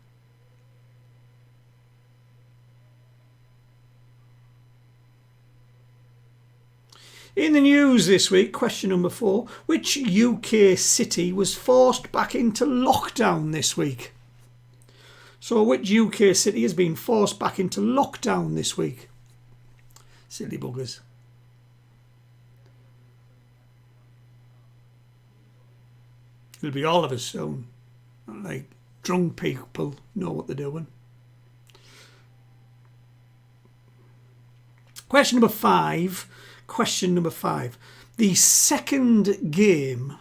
In the news this week, question number 4. Which UK city was forced back into lockdown this week? So which UK city has been forced back into lockdown this week? Silly buggers. It'll be all of us soon. Like drunk people know what they're doing. Question number 5. The second game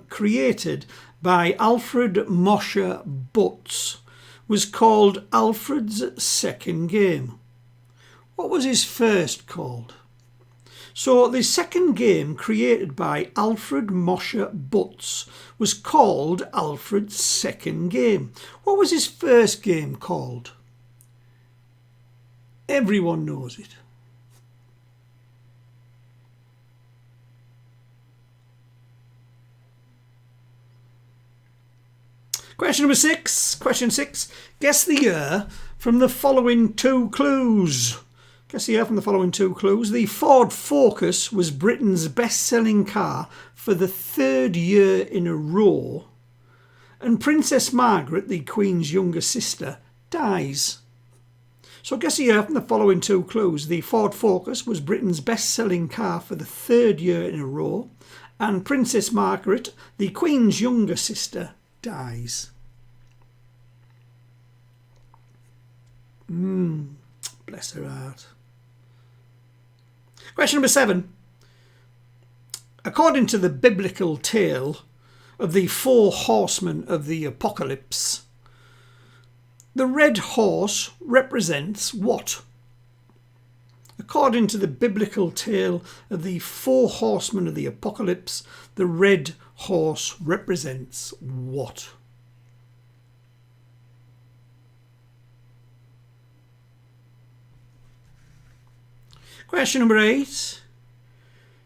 created by Alfred Mosher Butts was called Alfred's Second Game. What was his first called? So the second game created by Alfred Mosher Butts was called Alfred's Second Game. What was his first game called? Everyone knows it. Question number 6. Question 6. Guess the year from the following 2 clues. The Ford Focus was Britain's best-selling car for the 3rd year in a row, and Princess Margaret, the Queen's younger sister, dies. So guess the year from the following 2 clues. The Ford Focus was Britain's best-selling car for the 3rd year in a row, and Princess Margaret, the Queen's younger sister, dies. Bless her heart. Question number 7. According to the biblical tale of the 4 horsemen of the apocalypse, the red horse represents what? According to the biblical tale of the 4 horsemen of the apocalypse, the red horse represents what? Question number 8.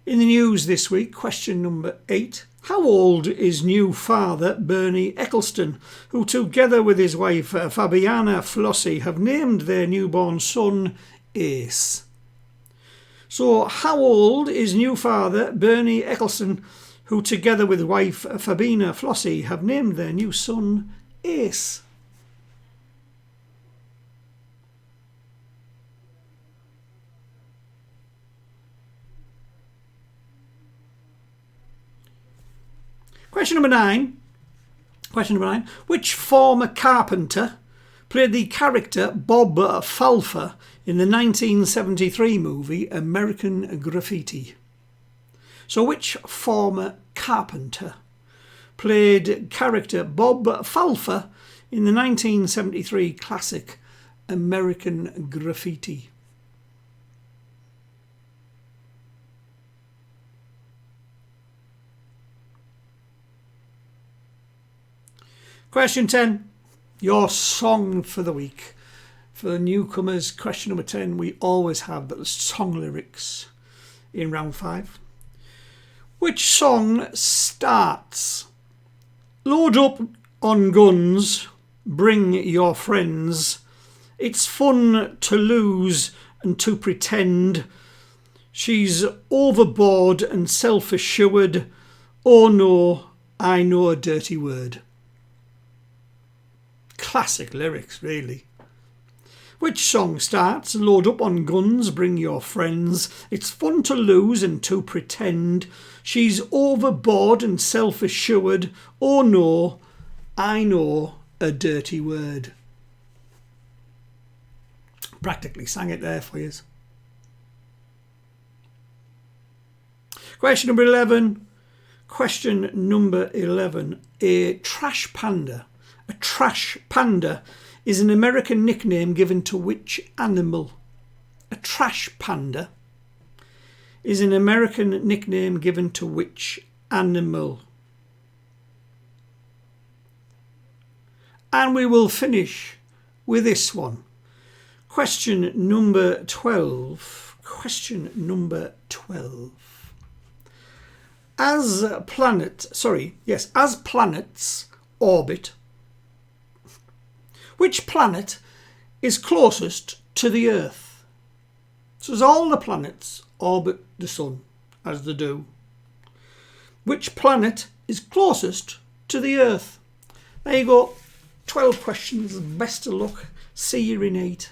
In the news this week, question number 8. How old is new father Bernie Eccleston, who together with his wife Fabiana Flossie have named their newborn son Ace? So how old is new father Bernie Eccleston, who together with wife Fabina Flossie have named their new son Ace? Question number 9. Which former carpenter played the character Bob Falfer in the 1973 movie American Graffiti? So which former carpenter played character Bob Falfer in the 1973 classic American Graffiti? Question 10, your song for the week. For the newcomers, question number 10, we always have the song lyrics in round 5. Which song starts, load up on guns, bring your friends, it's fun to lose and to pretend, she's overboard and self-assured, oh no, I know a dirty word. Classic lyrics, really. Which song starts, load up on guns, bring your friends, it's fun to lose and to pretend, she's overboard and self-assured, oh no, I know a dirty word. Practically sang it there for you. Question number 11. A trash panda. A trash panda is an American nickname given to which animal? A trash panda is an American nickname given to which animal? And we will finish with this one. Question number 12. As planets orbit, which planet is closest to the Earth? So as all the planets orbit the sun, as they do, which planet is closest to the Earth? There you go. 12 questions. Best of luck. See you in 8.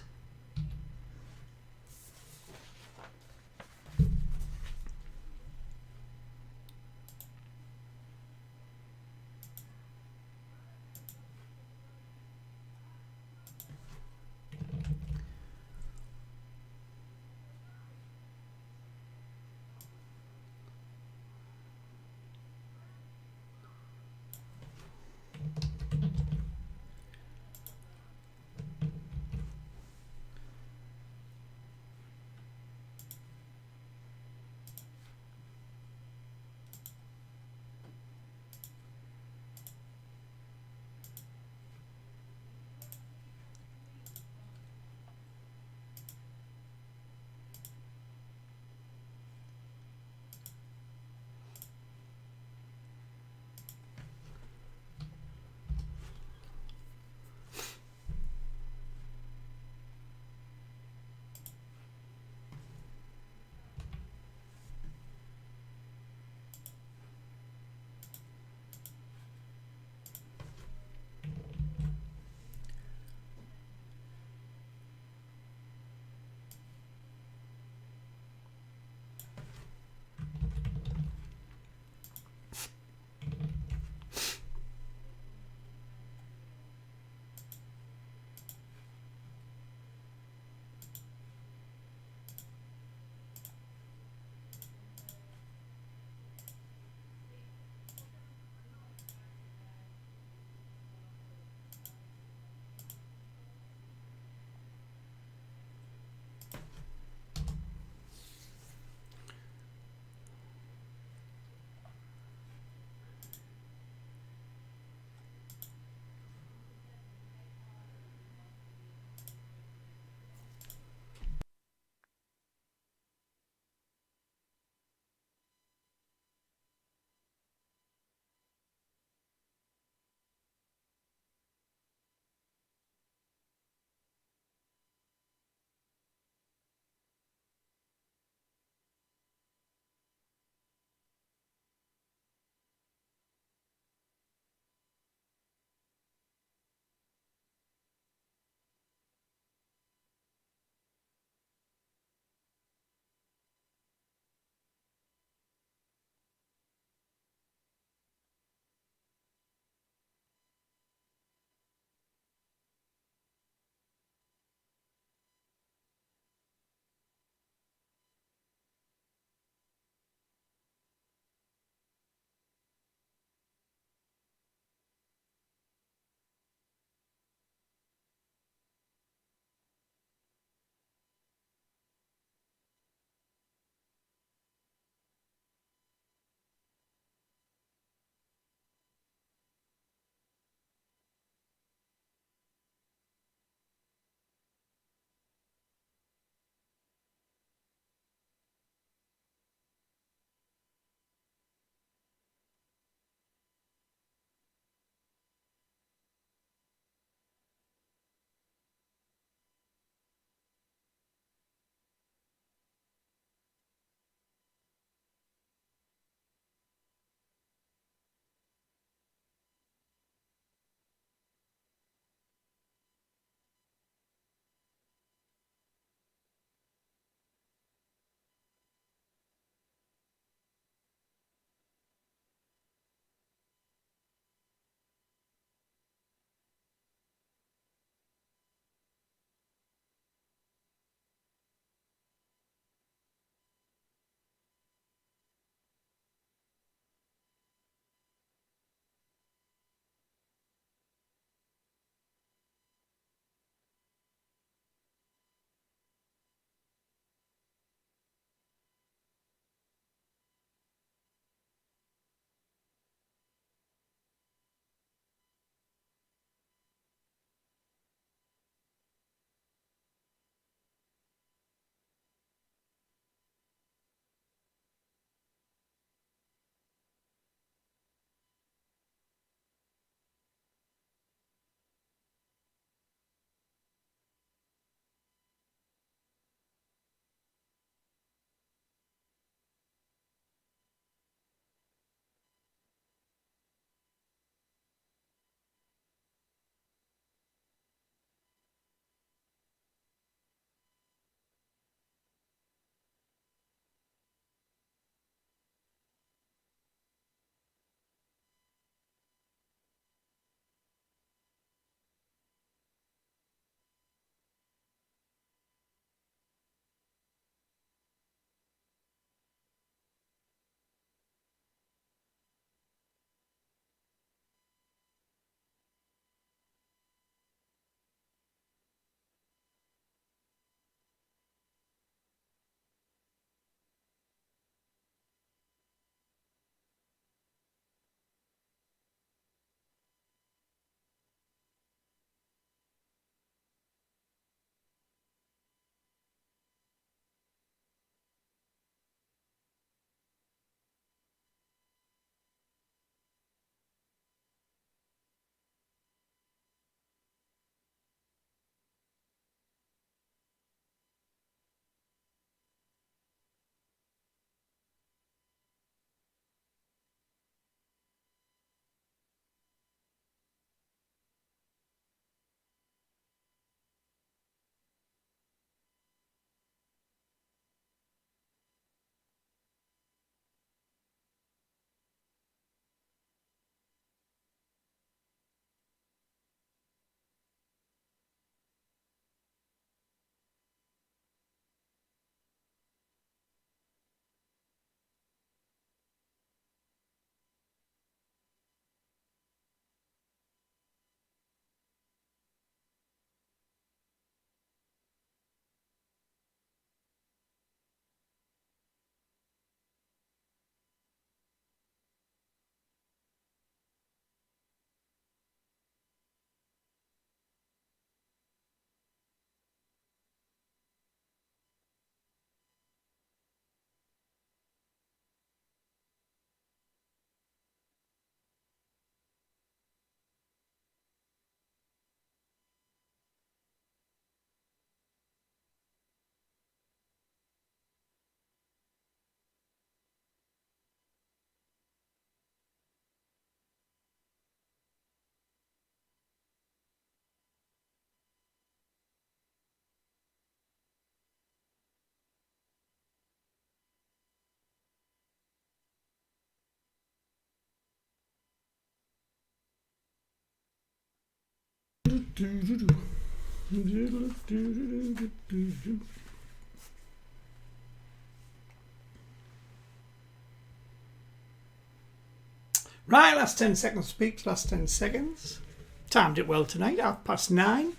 Right, last 10 seconds, peeps, last 10 seconds. Timed it well tonight, 9:30.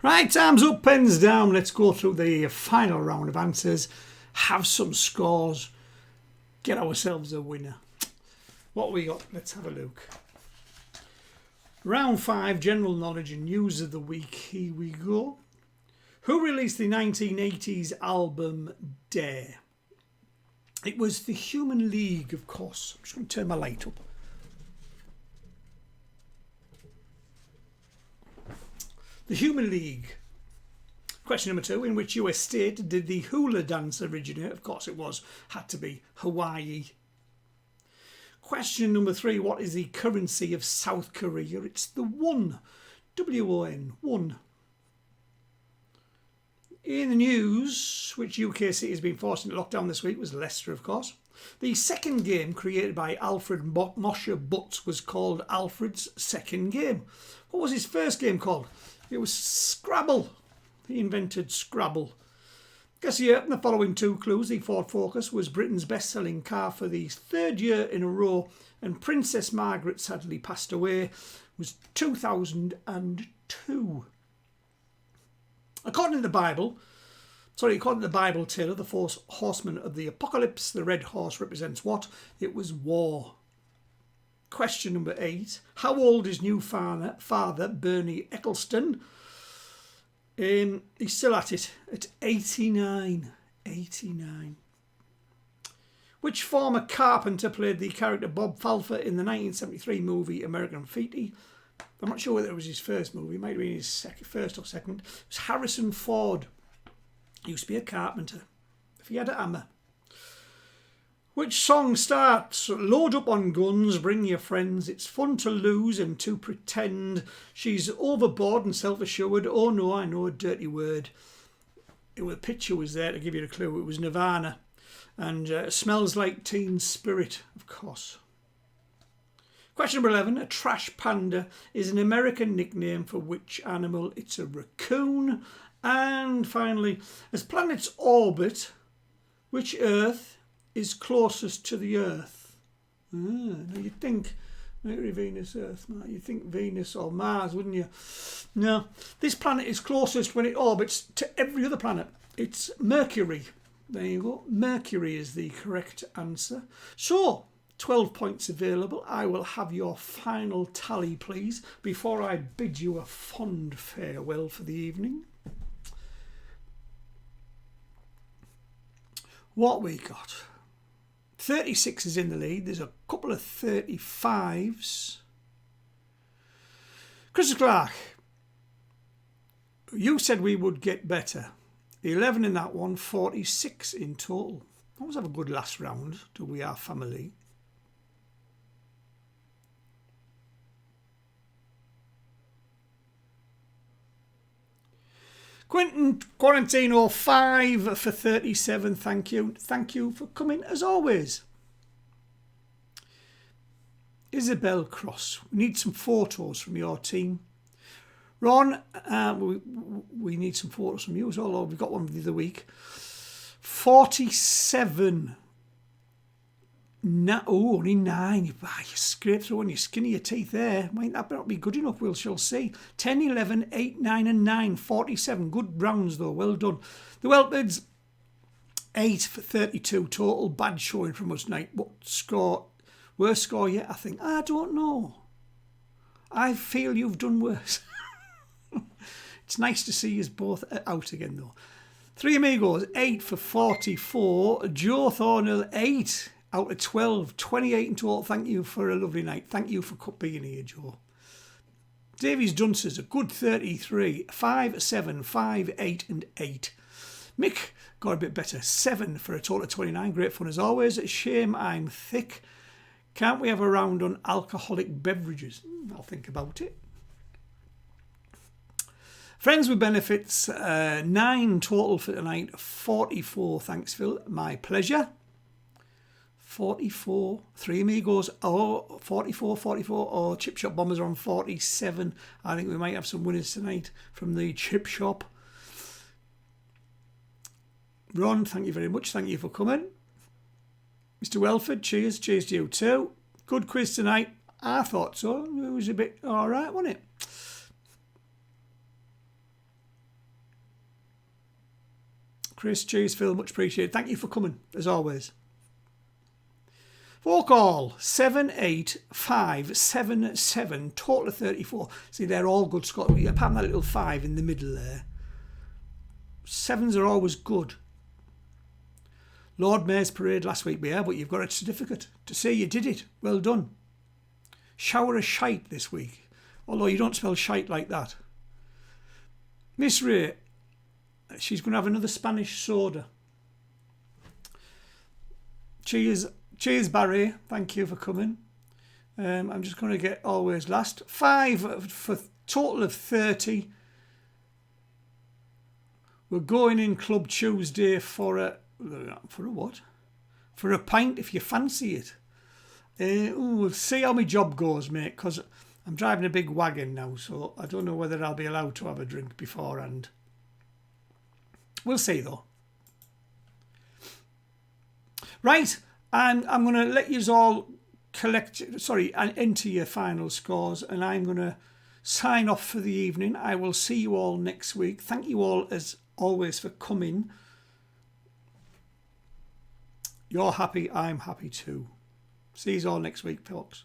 Right, time's up, pens down. Let's go through the final round of answers, have some scores, get ourselves a winner. What we got? Let's have a look. Round 5, general knowledge and news of the week. Here we go. Who released the 1980s album Dare? It was the Human League, of course. I'm just going to turn my light up. The Human League. Question number 2. In which US state did the hula dance originate? Of course it was. Had to be Hawaii. Question number 3. What is the currency of South Korea? It's the won. W-O-N. Won. In the news, which UK city has been forced into lockdown this week, was Leicester, of course. The second game created by Alfred Mosher Butts was called Alfred's Second Game. What was his first game called? It was Scrabble. He invented Scrabble. Guess here, in the following 2 clues, the Ford Focus was Britain's best-selling car for the 3rd year in a row, and Princess Margaret sadly passed away, was 2002. According to the Bible Taylor, the 4 horsemen of the apocalypse, the red horse represents what? It was war. Question number 8. How old is new father Bernie Eccleston? He's still at it, at 89. 89. Which former carpenter played the character Bob Falfer in the 1973 movie American Feety? I'm not sure whether it was his first movie. It might have been his first or second. It was Harrison Ford. He used to be a carpenter. If he had a hammer. Which song starts? Load up on guns, bring your friends. It's fun to lose and to pretend. She's overboard and self-assured. Oh no, I know a dirty word. The picture was there to give you a clue. It was Nirvana. And Smells Like Teen Spirit, of course. Question number 11. A trash panda is an American nickname for which animal? It's a raccoon. And finally, as planets orbit, which Earth is closest to the Earth? Now you'd think Mercury, Venus, Earth. You'd think Venus or Mars, wouldn't you? No. This planet is closest when it orbits to every other planet. It's Mercury. There you go. Mercury is the correct answer. So, 12 points available. I will have your final tally, please, before I bid you a fond farewell for the evening. What we got? 36 is in the lead. There's a couple of 35s. Chris Clark, you said we would get better. 11 in that one, 46 in total. Always have a good last round to We Are Family. Quentin Quarantino 5 for 37. Thank you. Thank you for coming as always. Isabel Cross. We need some photos from your team. Ron, we need some photos from you as well. We got one the other week. 47. Only 9. You scrape through on your skin of your teeth there. Might that not be good enough? We shall see. 10, 11, 8, 9 and 9. 47. Good rounds though. Well done. The Weltbids, 8 for 32 total. Bad showing from us tonight. What score? Worst score yet, I think. I don't know. I feel you've done worse. It's nice to see us both out again though. Three Amigos, 8 for 44. Joe Thornhill, 8 out of 12. 28 in total. Thank you for a lovely night. Thank you for being here, Joe. Davies Dunces, a good 33. 5, 7, 5, 8 and 8. Mick got a bit better. 7 for a total of 29. Great fun as always. Shame I'm thick. Can't we have a round on alcoholic beverages? I'll think about it. Friends with benefits, 9 total for tonight. 44. Thanks, Phil. My pleasure. 44. Three Amigos, 44, 44. Oh, Chip Shop Bombers are on 47. I think we might have some winners tonight from the Chip Shop. Ron, thank you very much. Thank you for coming. Mr. Welford, cheers. Cheers to you too. Good quiz tonight. I thought so. It was a bit all right, wasn't it? Chris, cheers, Phil, much appreciated. Thank you for coming, as always. For call 78577, total of 34. See, they're all good scores. Apart from that little 5 in the middle there. 7s are always good. Lord Mayor's Parade last week, yeah, but you've got a certificate to say you did it. Well done. Shower of shite this week. Although you don't spell shite like that. Miss Ray, she's going to have another Spanish soda. Cheers. Cheers, Barry. Thank you for coming. I'm just going to get always last. 5 for total of 30. We're going in Club Tuesday for a what? For a pint if you fancy it. We'll see how my job goes, mate, because I'm driving a big wagon now, so I don't know whether I'll be allowed to have a drink beforehand. We'll see, though. Right. And I'm going to let you all enter your final scores, and I'm going to sign off for the evening. I will see you all next week. Thank you all, as always, for coming. You're happy, I'm happy too. See you all next week, folks.